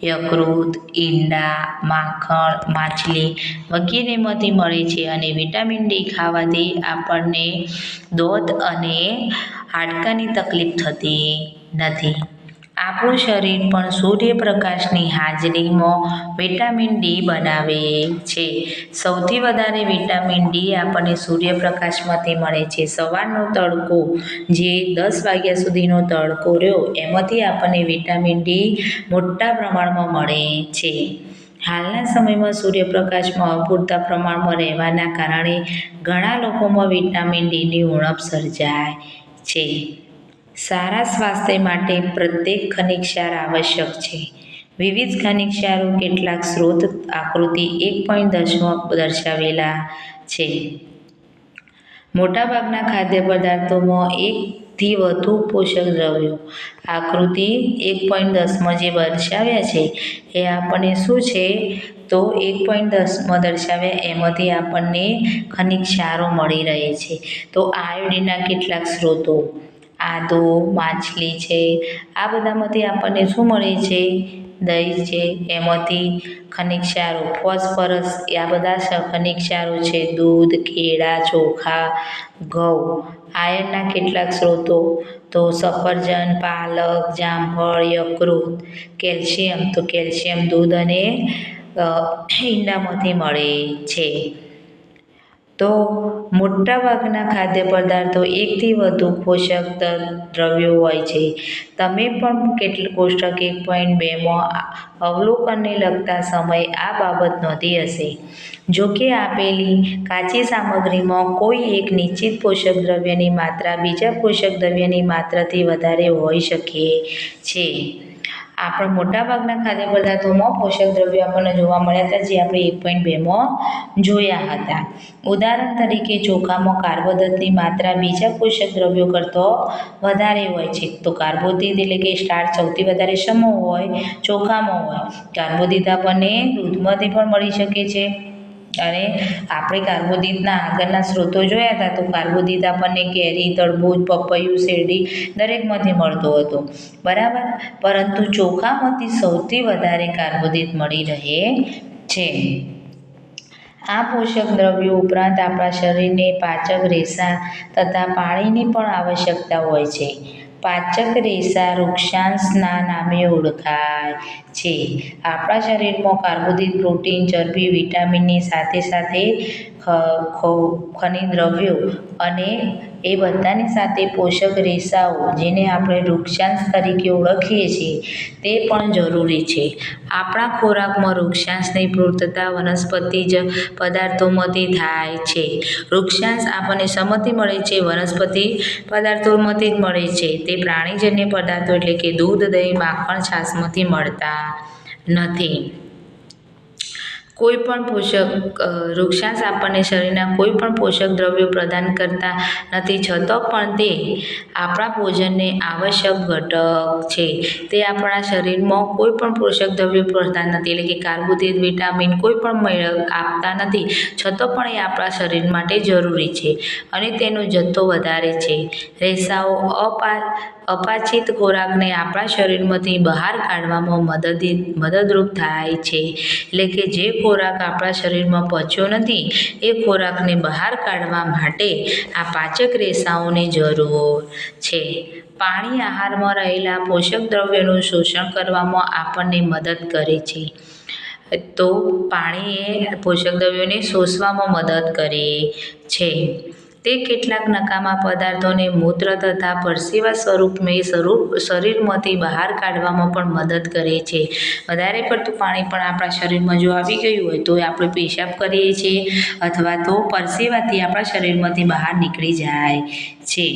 યકૃત, ઈંડા, માખણ, માછલી વગેરેમાંથી મળે છે. અને વિટામિન ડી ખાવાથી આપણને દાંત અને હાડકાંની તકલીફ થતી નથી. આપણું શરીર પણ સૂર્યપ્રકાશની હાજરીમાં વિટામિન ડી બનાવે છે. સૌથી વધારે વિટામિન ડી આપણને સૂર્યપ્રકાશમાંથી મળે છે. સવારનો તડકો, જે 10 વાગ્યા સુધીનો તડકો રહ્યો, એમાંથી આપણને વિટામિન ડી મોટા પ્રમાણમાં મળે છે. હાલના સમયમાં સૂર્યપ્રકાશમાં અપૂરતા પ્રમાણમાં રહેવાના કારણે ઘણા લોકોમાં વિટામિન ડીની ઉણપ સર્જાય છે. સારા સ્વાસ્થ્ય માટે પ્રત્યેક ખનિજ ક્ષાર આવશ્યક છે. વિવિધ ખનિજ ક્ષારો કેટલાક સ્ત્રોત આકૃતિ 1.10માં દર્શાવેલા છે. મોટાભાગના ખાદ્ય પદાર્થોમાં એકથી વધુ પોષક દ્રવ્યો આકૃતિ 1.10માં જે દર્શાવ્યા છે એ આપણને શું છે? તો 1.10માં દર્શાવ્યા એમાંથી આપણને ખનિજ ક્ષારો મળી રહે છે. તો આયોડિનના કેટલાક સ્ત્રોતો. આદુ, માછલી છે, આ બધામાંથી આપણને શું મળે છે? દહીં છે, એમાંથી ખનિજ ક્ષારો, ફોસ્ફરસ, આ બધા ખનિજ ક્ષારો છે. દૂધ, કેળા, ચોખા, ઘઉં, આયર્નના કેટલાક સ્ત્રોતો તો સફરજન, પાલક, જામફળ, યકૃત, કેલ્શિયમ તો કેલ્શિયમ દૂધ અને ઈંડામાંથી મળે છે. તો મોટાભાગના ખાદ્ય પદાર્થો એકથી વધુ પોષક દ્રવ્યો હોય છે. તમે પણ કોષ્ટક 1.2માં અવલોકનને લગતા સમયે આ બાબત નોંધી હશે. જો કે આપેલી કાચી સામગ્રીમાં કોઈ એક નિશ્ચિત પોષક દ્રવ્યની માત્રા બીજા પોષક દ્રવ્યની માત્રાથી વધારે હોઈ શકે છે. આપણા મોટાભાગના ખાદ્ય પદાર્થોમાં પોષક દ્રવ્યો આપણને જોવા મળ્યા હતા, જે આપણે 1.2માં જોયા હતા. ઉદાહરણ તરીકે ચોખામાં કાર્બોદિતની માત્રા બીજા પોષક દ્રવ્યો કરતાં વધારે હોય છે. તો કાર્બોદિત એટલે કે સ્ટાર્ચ સૌથી વધારે શેમાં હોય? ચોખામાં હોય. કાર્બોદિત આપણને દૂધમાંથી પણ મળી શકે છે. અને આપણે કાર્બોદિતના આગળના સ્ત્રોતો જોયા હતા. તો કાર્બોદિત આપણને કેરી, તરબૂચ, પપૈયું, શેરડી દરેકમાંથી મળતો હતો, બરાબર. પરંતુ ચોખામાંથી સૌથી વધારે કાર્બોદિત મળી રહે છે. આ પોષક દ્રવ્યો ઉપરાંત આપણા શરીરને પાચક રેસા તથા પાણીની પણ આવશ્યકતા હોય છે. પાચક રેસા વૃક્ષાંશના નામે ઓળખાય છે. આપણા શરીરમાં કાર્બોદિત, પ્રોટીન, ચરબી, વિટામિનની સાથે સાથે ખનિજ દ્રવ્યો અને એ બધાની સાથે પોષક રેસાઓ, જેને આપણે વૃક્ષાંશ તરીકે ઓળખીએ છીએ, તે પણ જરૂરી છે. આપણા ખોરાકમાં વૃક્ષાંશની પૂર્તતા વનસ્પતિજ પદાર્થોમાંથી થાય છે. વૃક્ષાંશ આપણને શેમાંથી મળે છે? વનસ્પતિ પદાર્થોમાંથી જ મળે છે. તે પ્રાણીજન્ય પદાર્થો એટલે કે દૂધ, દહીં, માખણ, છાશમાંથી મળતા નથી. વૃક્ષાંશ આપણને શરીરના કોઈ પણ પોષક દ્રવ્યો પ્રદાન કરતા નથી, છતાં પણ તે આપણા ભોજનને આવશ્યક ઘટક છે. તે આપણા શરીરમાં કોઈ પણ પોષક દ્રવ્યો પ્રદાન નથી, એટલે કે કાર્બોદિત, વિટામિન કોઈ પણ આપતા નથી, છતાં પણ એ આપણા શરીર માટે જરૂરી છે અને તેનો જથ્થો વધારે છે. રેસાઓ અપાચિત ખોરાકને આપણા શરીરમાંથી બહાર કાઢવામાં મદદરૂપ થાય છે. એટલે કે જે ખોરાક આપણા શરીરમાં પચ્યો નથી, એ ખોરાકને બહાર કાઢવા માટે આ પાચક રેસાઓની જરૂર છે. પાણી આહારમાં રહેલા પોષક દ્રવ્યોનું શોષણ કરવામાં આપણને મદદ કરે છે. તો પાણી એ પોષક દ્રવ્યોને શોષવામાં મદદ કરે છે. તે કેટલાક નકામા પદાર્થોને મૂત્ર તથા પરસેવા સ્વરૂપે શરીરમાંથી બહાર કાઢવામાં પણ મદદ કરે છે. વધારે પડતું પાણી પણ આપણા શરીરમાં જો આવી ગયું હોય તો આપણે પેશાબ કરીએ છીએ અથવા તો પરસેવાથી આપણા શરીરમાંથી બહાર નીકળી જાય છે.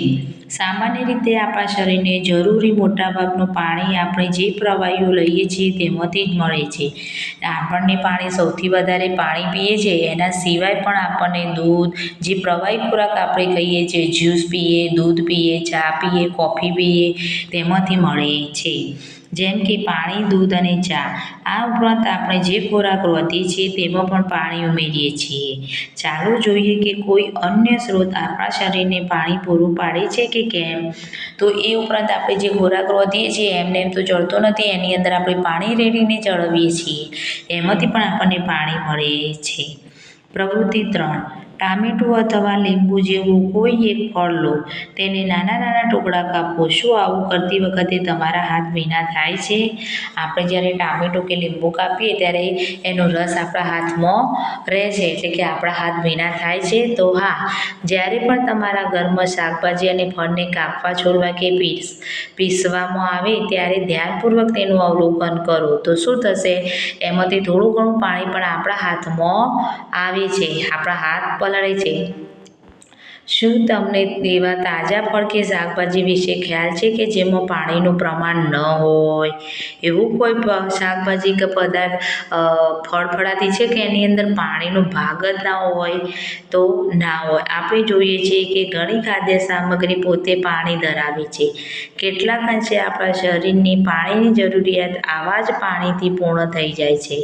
સામાન્ય રીતે આપણા શરીરને જરૂરી મોટાભાગનું પાણી આપણે જે પ્રવાહીઓ લઈએ છીએ તેમાંથી જ મળે છે. આપણને પાણી સૌથી વધારે પાણી પીએ છીએ, એના સિવાય પણ આપણને દૂધ, જે પ્રવાહી ખોરાક આપણે કહીએ છીએ, જ્યુસ પીએ, દૂધ પીએ, ચા પીએ, કોફી પીએ, તેમાંથી મળે છે. જેમ કે પાણી, દૂધ અને ચા. આ ઉપરાંત આપણે જે ખોરાક વધીએ છીએ તેમાં પણ પાણી ઉમેરીએ છીએ. ચાલો જોઈએ કે કોઈ અન્ય સ્ત્રોત આપણા શરીરને પાણી પૂરું પાડે છે કે કેમ. તો એ ઉપરાંત આપણે જે ખોરાક વધીએ છીએ એમને એમ તો ચડતો નથી, એની અંદર આપણે પાણી રેડીને ચડવીએ છીએ, એમાંથી પણ આપણને પાણી મળે છે. પ્રવૃત્તિ 3. ટામેટું અથવા લીંબુ જેવું કોઈ એક ફળ લો, તેને નાના નાના ટુકડા કાપો. શું આવું કરતી વખતે તમારા હાથ ભીના થાય છે? આપણે જ્યારે ટામેટું કે લીંબુ કાપીએ ત્યારે એનો રસ આપણા હાથમાં રહે છે, એટલે કે આપણા હાથ ભીના થાય છે. તો હા, જ્યારે પણ તમારા ઘરમાં શાકભાજી અને ફળને કાપવા, છોલવા કે પીસવામાં આવે ત્યારે ધ્યાનપૂર્વક તેનું અવલોકન કરો. તો શું થશે? એમાંથી થોડું ઘણું પાણી પણ આપણા હાથમાં આવે છે, આપણા હાથ પલળે છે. શું તમને એવા તાજા ફળ કે શાકભાજી વિશે ખ્યાલ છે કે જેમાં પાણીનું પ્રમાણ ન હોય? એવું કોઈ શાકભાજી કે ફળફળાદી છે કે એની અંદર પાણીનો ભાગ જ ના હોય? તો ના હોય. આપણે જોઈએ છીએ કે ઘણી ખાદ્ય સામગ્રી પોતે પાણી ધરાવે છે. કેટલાક અંશે આપણા શરીરની પાણીની જરૂરિયાત આવા જ પાણીથી પૂર્ણ થઈ જાય છે.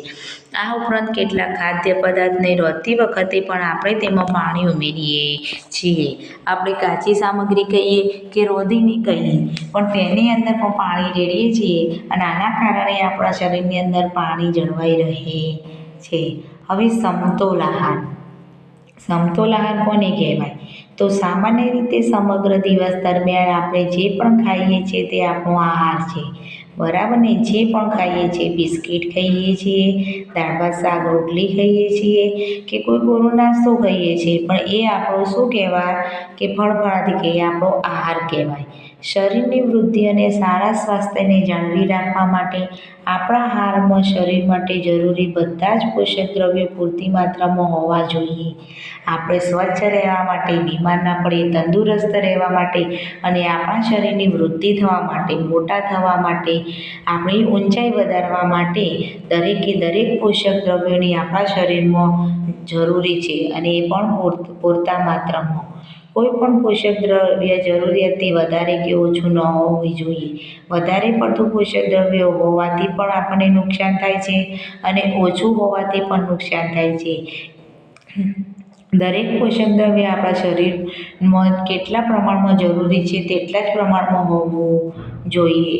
આ ઉપરાંત કેટલાક ખાદ્ય પદાર્થને રાંધતી વખતે પણ આપણે તેમાં પાણી ઉમેરીએ છીએ. છીએ. આપણે કાચી સામગ્રી કહીએ કે રોધીની કહીએ, પણ તેની અંદર પણ પાણી રેડીએ છીએ અને આના કારણે આપણા શરીરની અંદર પાણી જળવાઈ રહે છે. હવે સમતોલ આહાર. સમતોલ આહાર કોને કહેવાય? તો સામાન્ય રીતે સમગ્ર દિવસ દરમિયાન આપણે જે પણ ખાઈએ છીએ તે આપણો આહાર છે. બરાબર ને? જે પણ ખાઈએ છીએ, બિસ્કિટ ખાઈએ છીએ, દાળ ભાત શાક રોટલી ખાઈએ છીએ કે કોઈ કોરો નાસ્તો ખાઈએ છીએ, પણ એ આપણો શું કહેવાય કે ફળફળાદી કહીએ, આપણો આહાર કહેવાય. શરીરની વૃદ્ધિ અને સારા સ્વાસ્થ્યને જાળવી રાખવા માટે આપણા આહારમાં શરીર માટે જરૂરી બધા જ પોષક દ્રવ્યો પૂરતી માત્રામાં હોવા જોઈએ. આપણે સ્વચ્છ રહેવા માટે, બીમાર ના પડીએ, તંદુરસ્ત રહેવા માટે અને આપણા શરીરની વૃદ્ધિ થવા માટે, મોટા થવા માટે, આપણી ઊંચાઈ વધારવા માટે દરેકે દરેક પોષક દ્રવ્યોની આપણા શરીરમાં જરૂરી છે અને એ પણ પૂરતા માત્રામાં. કોઈ પણ પોષક દ્રવ્ય જરૂરિયાતથી વધારે કે ઓછું ન હોવું જોઈએ. વધારે પડતું પોષક દ્રવ્ય હોવાથી પણ આપણને નુકસાન થાય છે અને ઓછું હોવાથી પણ નુકસાન થાય છે. દરેક પોષક દ્રવ્ય આપણા શરીરમાં કેટલા પ્રમાણમાં જરૂરી છે તેટલા જ પ્રમાણમાં હોવું જોઈએ.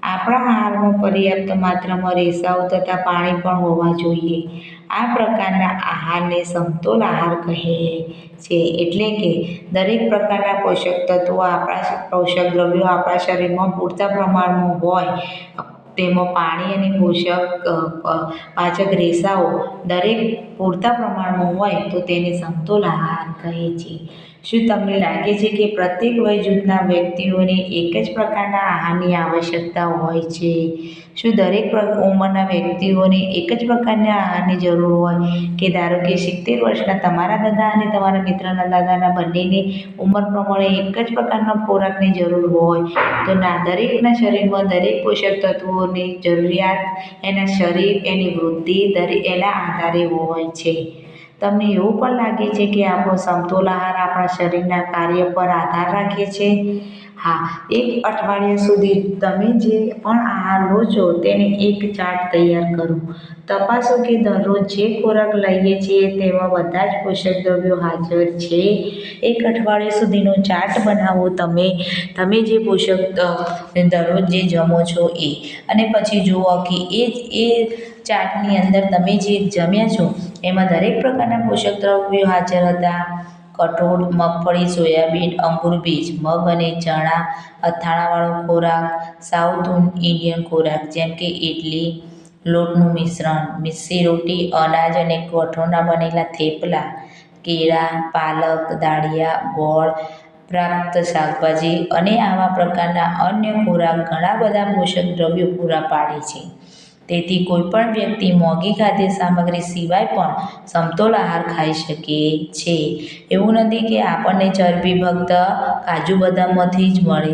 આપણા આહારમાં પર્યાપ્ત માત્રામાં રેસાઓ તથા પાણી પણ હોવા જોઈએ. આ પ્રકારના આહારને સમતોલ આહાર કહે છે. એટલે કે દરેક પ્રકારના પોષક તત્વો પોષક દ્રવ્યો આપણા શરીરમાં પૂરતા પ્રમાણમાં હોય, તેમાં પાણી અને પાચક રેસાઓ દરેક પૂરતા પ્રમાણમાં હોય તો તેને સમતોલ આહાર કહે છે. શું તમને લાગે છે કે પ્રત્યેક વય જૂથના વ્યક્તિઓને એક જ પ્રકારના આહારની આવશ્યકતા હોય છે? શું દરેક ઉંમરના વ્યક્તિઓને એક જ પ્રકારના આહારની જરૂર હોય કે ધારો કે 70 વર્ષના તમારા દાદા અને તમારા મિત્રના દાદાના બંનેની ઉંમર પ્રમાણે એક જ પ્રકારના ખોરાકની જરૂર હોય? તો ના, દરેકના શરીરમાં દરેક પોષક તત્વોની જરૂરિયાત એના શરીર, એની વૃદ્ધિ એના આધારે હોય છે. તમને એવું પણ લાગે છે કે આપણો સમતોલ આહાર આપણા શરીરના કાર્ય પર આધાર રાખે છે? હા, એક અઠવાડિયા સુધી તમે જે પણ આહાર લો છો તેની એક ચાર્ટ તૈયાર કરો. તપાસો કે દરરોજ જે ખોરાક લઈએ છીએ તેમાં બધા જ પોષક દ્રવ્યો હાજર છે. એક અઠવાડિયા સુધીનો ચાર્ટ બનાવો તમે જે પોષક દરરોજ જે જમો છો એ, અને પછી જુઓ કે એ ચાર્ટની અંદર તમે જે જમ્યા છો એમાં દરેક પ્રકારના પોષક દ્રવ્યો હાજર હતા. કઠોળ, મગફળી, સોયાબીન, અંકુર બીજ, મગ અને ચણા, અથાણાવાળો ખોરાક, સાઉથ ઇન્ડિયન ખોરાક જેમ કે ઇડલી, લોટનું મિશ્રણ, મિસ્સી રોટી, અનાજ અને કઠોળના બનેલા થેપલા, કેળા, પાલક, દાળિયા, ગોળ પ્રાપ્ત શાકભાજી અને આવા પ્રકારના અન્ય ખોરાક ઘણા બધા પોષક દ્રવ્યો પૂરા પાડે છે. તેથી કોઈપણ વ્યક્તિ મોંઘી ખાદ્ય સામગ્રી સિવાય પણ સમતોલ આહાર ખાઈ શકે છે. એવું નથી કે આપણને ચરબી ફક્ત કાજુ બદામમાંથી જ મળે,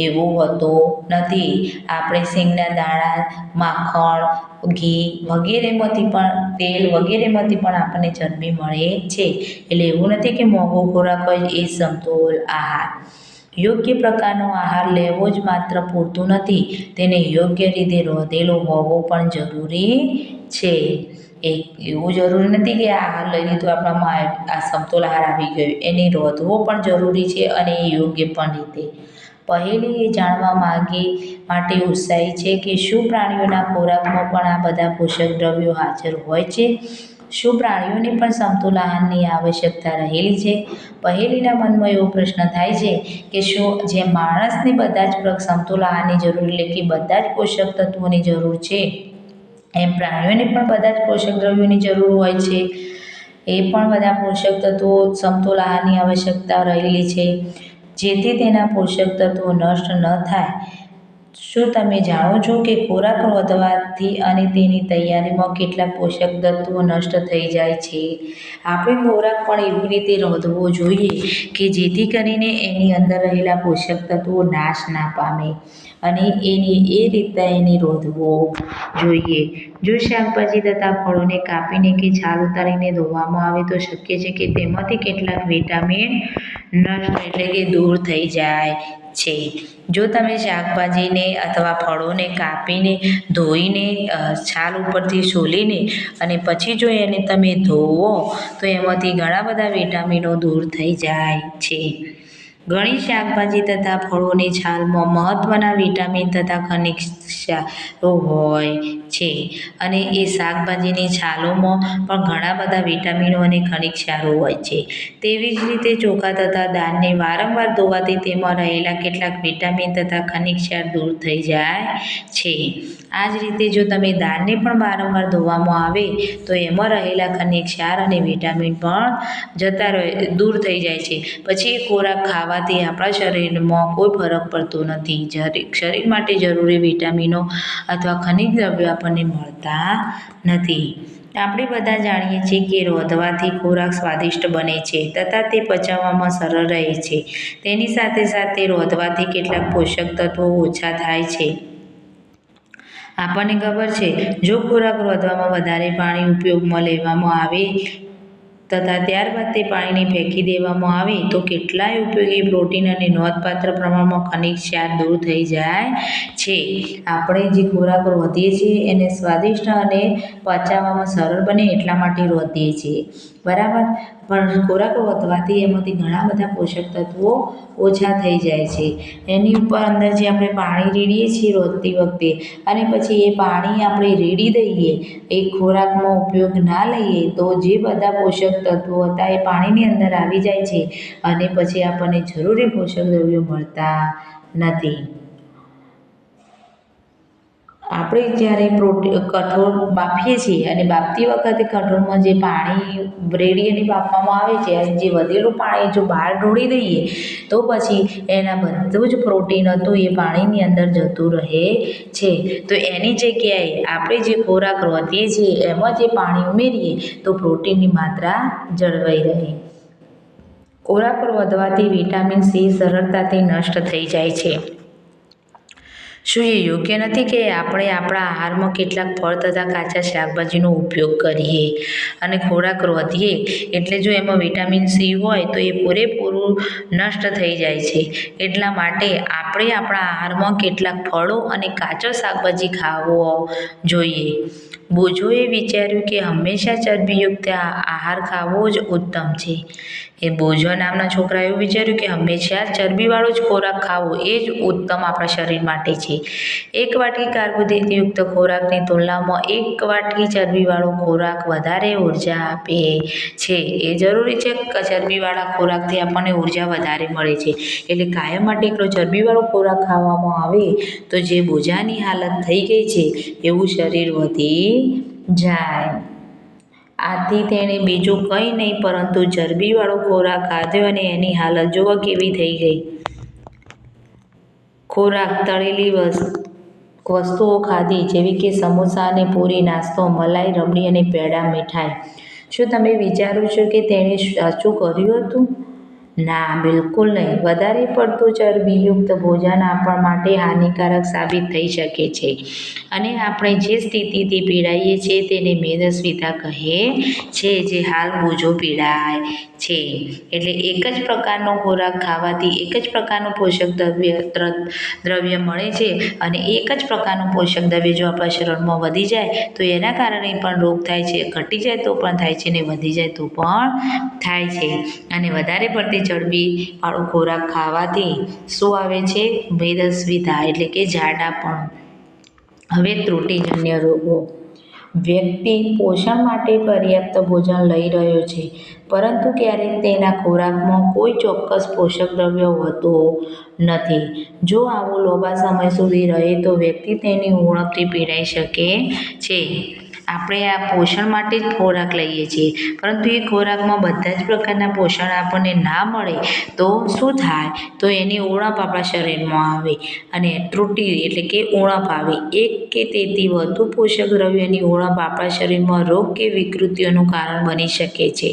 એવું હોતું નથી. આપણે શેંગના દાણા, માખણ, ઘી વગેરેમાંથી પણ, તેલ વગેરેમાંથી પણ આપણને ચરબી મળે છે. એટલે એવું નથી કે મોંઘો ખોરાક હોય એ સમતોલ આહાર. યોગ્ય પ્રકારનો આહાર લેવો જ માત્ર પૂરતું નથી, તેને યોગ્ય રીતે રોધેલો હોવો પણ જરૂરી છે. એવું જરૂરી નથી કે આહાર લઈ લીધો આપણામાં આ સમતોલ આહાર આવી ગયો, એને રોધવો પણ જરૂરી છે અને એ યોગ્ય પણ રીતે. પહેલી એ જાણવા માટે ઉત્સાહી છે કે શું પ્રાણીઓના ખોરાકમાં પણ આ બધા પોષક દ્રવ્યો હાજર હોય છે? શું પ્રાણીઓને પણ સમતોલ આહારની આવશ્યકતા રહેલી છે? પહેલીના મનમાં એવો પ્રશ્ન થાય છે કે શું જેમ માણસને બધા જ સમતોલ આહારની જરૂર, એટલે કે બધા જ પોષક તત્વોની જરૂર છે, એમ પ્રાણીઓને પણ બધા જ પોષક દ્રવ્યોની જરૂર હોય છે. એ પણ બધા પોષક તત્વો સમતોલ આહારની આવશ્યકતા રહેલી છે, જેથી તેના પોષક તત્વો નષ્ટ ન થાય. શું તમે જાણો છો કે ખોરાક રોધવાથી અને તેની તૈયારીમાં કેટલાક પોષક તત્વો નષ્ટ થઈ જાય છે? આપણે ખોરાક પણ એવી રીતે રોધવો જોઈએ કે જેથી કરીને એની અંદર રહેલા પોષક તત્વો નાશ ના પામે અને એ રીતે એને રોધવો જોઈએ. જો શાકભાજી તથા ફળોને કાપીને કે છાલ ઉતારીને ધોવામાં આવે તો શક્ય છે કે તેમાંથી કેટલાક વિટામિન નષ્ટ એટલે કે દૂર થઈ જાય છે. જો તમે શાકભાજીને અથવા ફળોને કાપીને ધોઈને છાલ ઉપરથી સોલીને અને પછી જો એને તમે ધોવો તો એમાંથી ઘણા બધા વિટામિનો દૂર થઈ જાય છે. ઘણી શાકભાજી તથા ફળોની છાલમાં મહત્ત્વના વિટામિન તથા ખનિજ ક્ષારો હોય છે અને એ શાકભાજીની છાલોમાં પણ ઘણા બધા વિટામિનો અને ખનિજ ક્ષારો હોય છે. તેવી જ રીતે ચોખા તથા દાળને વારંવાર ધોવાથી તેમાં રહેલા કેટલાક વિટામિન તથા ખનિજ ક્ષાર દૂર થઈ જાય છે. આ જ રીતે જો તમે દાળને પણ વારંવાર ધોવામાં આવે તો એમાં રહેલા ખનિજ ક્ષાર અને વિટામિન પણ દૂર થઈ જાય છે. પછી એ ખોરાક ખાવાથી આપણા શરીરમાં કોઈ ફરક પડતો નથી. શરીર માટે જરૂરી વિટામિનો અથવા ખનિજ દ્રવ્યો આપણને મળતા નથી. આપણે બધા જાણીએ છીએ કે રાંધવાથી ખોરાક સ્વાદિષ્ટ બને છે તથા તે પચાવવામાં સરળ રહે છે. તેની સાથે સાથે રાંધવાથી કેટલાક પોષક તત્વો ઓછા થાય છે. આપણને ખબર છે જો ખોરાક રાંધવામાં વધારે પાણી ઉપયોગમાં લેવામાં આવે તથા ત્યારબાદ તે પાણીને ફેંકી દેવામાં આવે તો કેટલાય ઉપયોગી પ્રોટીન અને નોંધપાત્ર પ્રમાણમાં ખનિજ ક્ષાર દૂર થઈ જાય છે. આપણે જે ખોરાક રાંધીએ છીએ એને સ્વાદિષ્ટ અને પચાવવામાં સરળ બને એટલા માટે રાંધીએ છીએ, બરાબર. પણ ખોરાક રાંધવાથી એમાંથી ઘણા બધા પોષક તત્વો ઓછા થઈ જાય છે. એની ઉપર અંદર જે આપણે પાણી રેડીએ છીએ રાંધતી વખતે અને પછી એ પાણી આપણે રેડી દઈએ, એ ખોરાકમાં ઉપયોગ ના લઈએ તો જે બધા પોષક તત્વો હતા એ પાણીની અંદર આવી જાય છે અને પછી આપણને જરૂરી પોષક દ્રવ્યો મળતા નથી. આપણે જ્યારે કઠોળ બાફીએ છીએ અને બાફતી વખતે કઠોળમાં જે પાણી રેડી અને બાફવામાં આવે છે અને જે વધેલું પાણી જો બહાર ઢોળી દઈએ તો પછી એના બધું જ પ્રોટીન હતું એ પાણીની અંદર જતું રહે છે. તો એની જગ્યાએ આપણે જે ખોરાક રાંધીએ છીએ એમાં જે પાણી ઉમેરીએ તો પ્રોટીનની માત્રા જળવાઈ રહે. ખોરાક રાંધવાથી વિટામિન સી સરળતાથી નષ્ટ થઈ જાય છે. શું એ યોગ્ય નથી કે આપણે આપણા આહારમાં કેટલાક ફળ તથા કાચા શાકભાજીનો ઉપયોગ કરીએ અને ખોરાક રાંધીએ એટલે જો એમાં વિટામિન સી હોય તો એ પૂરેપૂરું નષ્ટ થઈ જાય છે. એટલા માટે આપણે આપણા આહારમાં કેટલાક ફળો અને કાચા શાકભાજી ખાવો જોઈએ. બોજોએ વિચાર્યું કે હંમેશા ચરબીયુક્ત આહાર ખાવો જ ઉત્તમ છે. એ બોજો નામના છોકરાએ એવું વિચાર્યું કે હંમેશા ચરબીવાળો જ ખોરાક ખાવો એ જ ઉત્તમ આપણા શરીર માટે છે. એક વાટકી કાર્બોદિતયુક્ત ખોરાકની તુલનામાં એક વાટકી ચરબીવાળો ખોરાક વધારે ઉર્જા આપે છે. એ જરૂરી છે કે ચરબીવાળા ખોરાકથી આપણને ઉર્જા વધારે મળે છે. એટલે કાયમ માટે એકલો ચરબીવાળો ખોરાક ખાવામાં આવે તો જે બોજાની હાલત થઈ ગઈ છે એવું શરીર વધી જાય. આથી તેણે બીજું કંઈ નહીં પરંતુ ચરબીવાળો ખોરાક ખાધો અને એની હાલત જુઓ કેવી થઈ ગઈ. ખોરાક તળેલી વસ્તુઓ ખાધી જેવી કે સમોસા અને પૂરી, નાસ્તો, મલાઈ, રબડી અને પેડા, મીઠાઈ. શું તમે વિચારો છો કે તેણે સાચું કર્યું હતું? ના, બિલકુલ નહીં. વધારે પડતું ચરબીયુક્ત ભોજન આપણા માટે હાનિકારક સાબિત થઈ શકે છે અને આપણે જે સ્થિતિથી પીડાઈએ છીએ તેને મેદસ્વીતા કહે છે, જે હાલ બોજો પીડાય છે. એટલે એક જ પ્રકારનો ખોરાક ખાવાથી એક જ પ્રકારનું પોષક દ્રવ્ય મળે છે અને એક જ પ્રકારનું પોષક દ્રવ્ય જો આપણા શરીરમાં વધી જાય તો એના કારણે પણ રોગ થાય છે. ઘટી જાય તો પણ થાય છે ને વધી જાય તો પણ થાય છે. અને વધારે પડતી ચરબીવાળો ખોરાક ખાવાથી શું આવે છે? મેદસ્વીતા એટલે કે જાડાપણ. હવે ત્રુટિજન્ય રોગો. વ્યક્તિ પોષણ માટે પર્યાપ્ત ભોજન લઈ રહ્યો છે પરંતુ ક્યારેક તેના ખોરાકમાં કોઈ ચોક્કસ પોષક દ્રવ્ય હોતું નથી. જો આવું લાંબા સમય સુધી રહે તો વ્યક્તિ તેની ઉણપથી પીડાઈ શકે છે. આપણે આ પોષણ માટે જ ખોરાક લઈએ છીએ પરંતુ એ ખોરાકમાં બધા જ પ્રકારના પોષણ આપણને ના મળે તો શું થાય? તો એની ઉણપ આપણા શરીરમાં આવે અને ત્રુટિ એટલે કે ઉણપ આવે. એક કે તેથી વધુ પોષક દ્રવ્યોની ઉણપ આપણા શરીરમાં રોગ કે વિકૃતિઓનું કારણ બની શકે છે.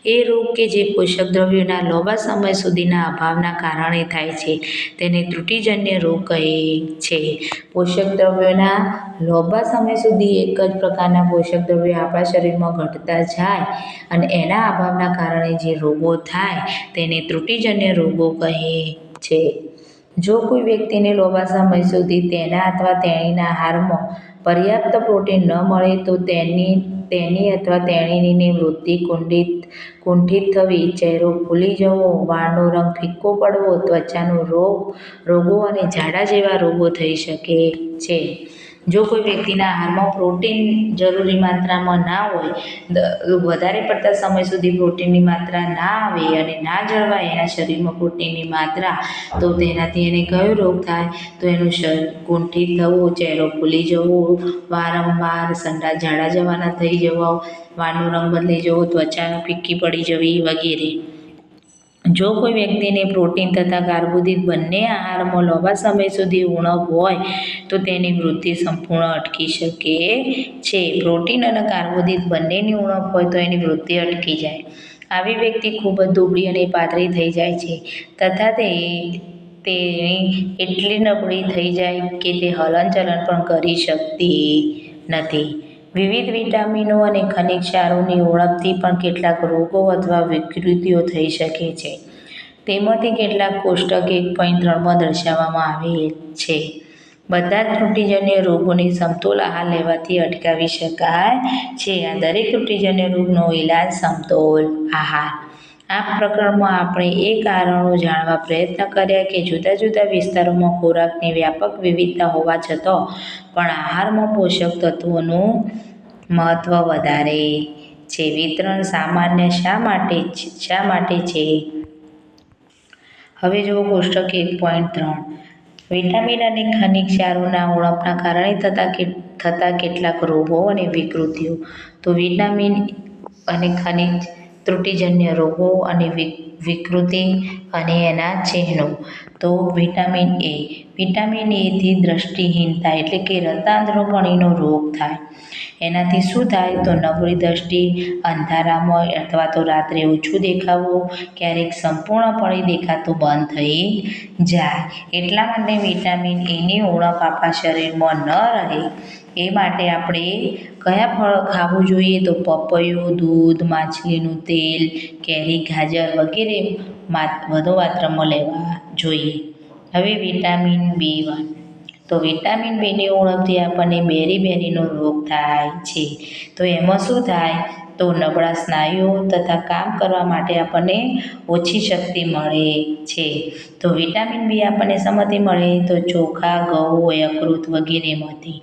એ રોગ કે જે પોષક દ્રવ્યોના લાંબા સમય સુધીના અભાવના કારણે થાય છે તેને ત્રુટિજન્ય રોગ કહે છે. પોષક દ્રવ્યોના લાંબા સમય સુધી એક જ પ્રકારના પોષક દ્રવ્યો આપણા શરીરમાં ઘટતા જાય અને એના અભાવના કારણે જે રોગો થાય તેને ત્રુટિજન્ય રોગો કહે છે. જો કોઈ વ્યક્તિને લાંબા સમય સુધી તેના અથવા તેણીના આહારમાં પર્યાપ્ત પ્રોટીન ન મળે તો તેની અથવા તેણીની વૃદ્ધિ કુંઠિત થવી, ચહેરો ફૂલી જવો, વાળનો રંગ ફીકો પડવો, ત્વચાના રોગો અને ઝાડા જેવા રોગો થઈ શકે છે. જો કોઈ વ્યક્તિના આહારમાં પ્રોટીન જરૂરી માત્રામાં ના હોય, વધારે પડતા સમય સુધી પ્રોટીનની માત્રા ના આવે અને ના જળવાય એના શરીરમાં પ્રોટીનની માત્રા, તો તેનાથી એને કયો રોગ થાય? તો એનું શરીર કુંઠિત થવું, ચહેરો ફૂલી જવો, વારંવાર સંડાસ ઝાડા જવાના થઈ જવા, વાળનો રંગ બદલાઈ જવો, ત્વચા ફીકી પડી જવી વગેરે. જો કોઈ વ્યક્તિને પ્રોટીન તથા કાર્બોદિત બંને આહારમાં લાંબા સમય સુધી ઉણપ હોય તો તેની વૃદ્ધિ સંપૂર્ણ અટકી શકે છે. પ્રોટીન અને કાર્બોદિત બંનેની ઉણપ હોય તો એની વૃદ્ધિ અટકી જાય. આવી વ્યક્તિ ખૂબ જ દુબળી અને પાતળી થઈ જાય છે તથા તેણી એટલી નબળી થઈ જાય કે તે હલનચલન પણ કરી શકતી નથી. વિવિધ વિટામિનો અને ખનિજ ક્ષારોની ઉણપથી પણ કેટલાક રોગો અથવા વિકૃતિઓ થઈ શકે છે. તેમાંથી કેટલાક કોષ્ટક 1.3 દર્શાવવામાં આવેલ છે. બધા જ ત્રુટિજન્ય રોગોને સમતોલ આહાર લેવાથી અટકાવી શકાય છે. આ દરેક ત્રુટિજન્ય રોગનો ઇલાજ સમતોલ આહાર. આ પ્રકરણમાં આપણે એ કારણો જાણવા પ્રયત્ન કર્યા કે જુદા જુદા વિસ્તારોમાં ખોરાકની વ્યાપક વિવિધતા હોવા છતાં પણ આહારમાં પોષક તત્વોનું મહત્વ વધારે છે. વિતરણ સામાન્ય શા માટે છે? હવે જુઓ કોષ્ટક 1.3. વિટામિન અને ખનિજ ક્ષારોના ઉણપના કારણે થતા કેટલાક રોગો અને વિકૃતિઓ. તો વિટામિન અને ખનિજ ત્રુટિજન્ય રોગો અને વિકૃતિ અને એના ચિહ્નો. તો વિટામિન એ. વિટામિન એથી દ્રષ્ટિહીનતા એટલે કે રક્તાંધળોપણીનો રોગ થાય. એનાથી શું થાય? તો નબળી દ્રષ્ટિ, અંધારામાં અથવા તો રાત્રે ઓછું દેખાવું, ક્યારેક સંપૂર્ણપણે દેખાતું બંધ થઈ જાય. એટલા માટે વિટામિન એની ઉણપ આપણા શરીરમાં ન રહે એ માટે આપણે કયા ફળો ખાવું જોઈએ? તો પપૈયું, દૂધ, માછલીનું તેલ, કેરી, ગાજર વગેરે વધુ માત્રામાં લેવા જોઈએ. હવે વિટામિન B1. તો વિટામિન બીની ઉણપથી આપણને બેરી-બેરીનો રોગ થાય છે. તો એમાં શું થાય? તો નબળા સ્નાયુઓ તથા કામ કરવા માટે આપણને ઓછી શક્તિ મળે છે. તો વિટામિન બી આપણને શેમાંથી મળે? તો ચોખા, ઘઉં, યકૃત વગેરેમાંથી.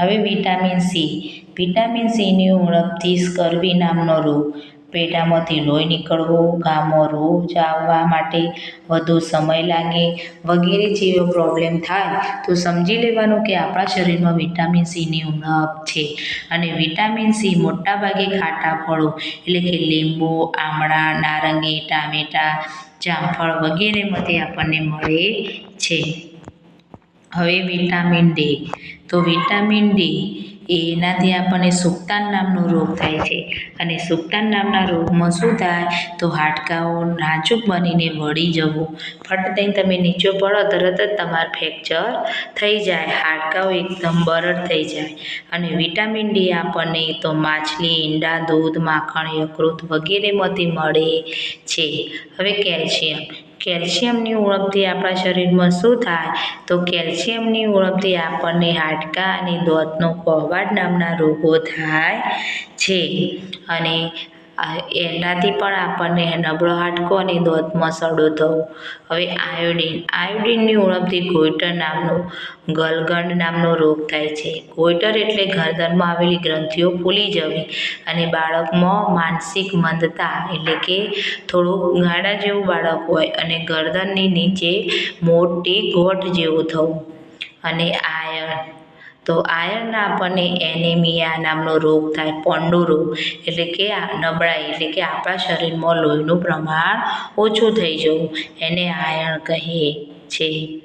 હવે વિટામિન સી. વિટામિન સીની ઉણપથી સ્કર્વી નામનો રોગ, પેટામાંથી લોહી નીકળવું, ઘામાં રોજ આવવા માટે વધુ સમય લાગે વગેરે જેવો પ્રોબ્લેમ થાય તો સમજી લેવાનું કે આપણા શરીરમાં વિટામિન સીની ઉણપ છે. અને વિટામિન સી મોટાભાગે ખાટા ફળો એટલે કે લીંબુ, આમળા, નારંગી, ટામેટા, જામફળ વગેરેમાંથી આપણને મળે છે. હવે વિટામિન ડી. તો વિટામિન ડી એનાથી આપણને સુક્તાન નામનો રોગ થાય છે. અને સુક્તાન નામના રોગમાં શું થાય? તો હાડકાઓ નાજુક બનીને વળી જવું, ફટ દઈને તમે નીચે પડો તરત જ તમારે ફ્રેક્ચર થઈ જાય, હાડકાઓ એકદમ બરડ થઈ જાય. અને વિટામિન ડી આપણને તો માછલી, ઈંડા, દૂધ, માખણ, યકૃત વગેરેમાંથી મળે છે. હવે કેલ્શિયમ. કેલ્શિયમની ઉણપથી આપણા શરીરમાં શું થાય? તો કેલ્શિયમની ઉણપથી આપણને હાડકાં અને દાંતનો કોહવાટ નામના રોગો થાય છે. અને એનાથી પણ આપણને નબળો હાડકો અને દાંતમાં સડો થવો. હવે આયોડિન. આયોડિનની ઉણપથી ગોઈટર ગલગંડ નામનો રોગ થાય છે. ગોઈટર એટલે ગરદનમાં આવેલી ગ્રંથિઓ ફૂલી જવી અને બાળકમાં માનસિક મંદતા એટલે કે થોડું ગાંડા જેવું બાળક હોય અને ગરદનની નીચે મોટી ગોઠ જેવું થવું. અને આયર્ન. તો આયર્ન આપણને એનિમિયા નામનો રોગ થાય, પાંડુ રોગ એટલે કે નબળાઈ એટલે કે આપણા શરીરમાં લોહીનું પ્રમાણ ઓછું થઈ જવું, એને આયર્ન કહે છે.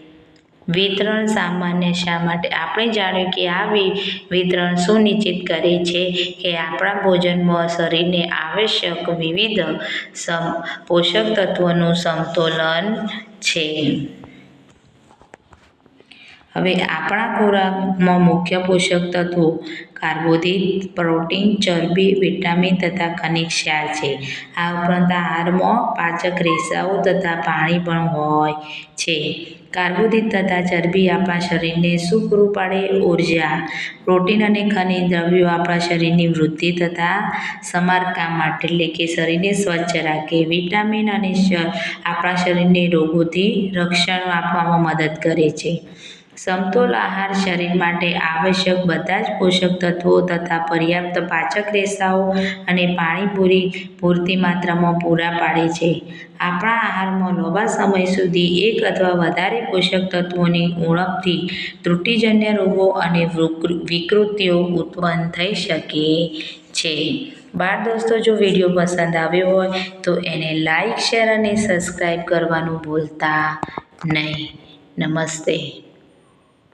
વિતરણ સામાન્ય શા માટે? આપણે જાણ્યું કે આ વિતરણ સુનિશ્ચિત કરે છે કે આપણા ભોજનમાં શરીરને આવશ્યક વિવિધ પોષક તત્વોનું સમતોલન છે. હવે આપણા ખોરાકમાં મુખ્ય પોષક તત્વો કાર્બોદિત, પ્રોટીન, ચરબી, વિટામિન તથા ખનિજ ક્ષાર છે. આ ઉપરાંત આહારમાં પાચક રેસાઓ તથા પાણી પણ હોય છે. કાર્બોદિત તથા ચરબી આપણા શરીરને શું પૂરું પાડે? ઉર્જા. પ્રોટીન અને ખનિજ દ્રવ્યો આપણા શરીરની વૃદ્ધિ તથા સમારકામ માટે એટલે કે શરીરને સ્વચ્છ રાખે. વિટામિન અને આપણા શરીરને રોગોથી રક્ષણ આપવામાં મદદ કરે છે. સમતોલ આહાર શરીર માટે આવશ્યક બધા જ પોષક તત્વો તથા પર્યાપ્ત પાચક રેસાઓ અને પાણી પૂરતી માત્રામાં પૂરા પાડે છે. આપણા આહારમાં લાંબા સમય સુધી એક અથવા વધારે પોષક તત્વોની ઉણપથી ત્રુટિજન્ય રોગો અને વિકૃતિઓ ઉત્પન્ન થઈ શકે છે. બાળ દોસ્તો, જો વિડીયો પસંદ આવ્યો હોય તો એને લાઈક, શેર અને સબસ્ક્રાઈબ કરવાનું ભૂલતા નહીં. નમસ્તે.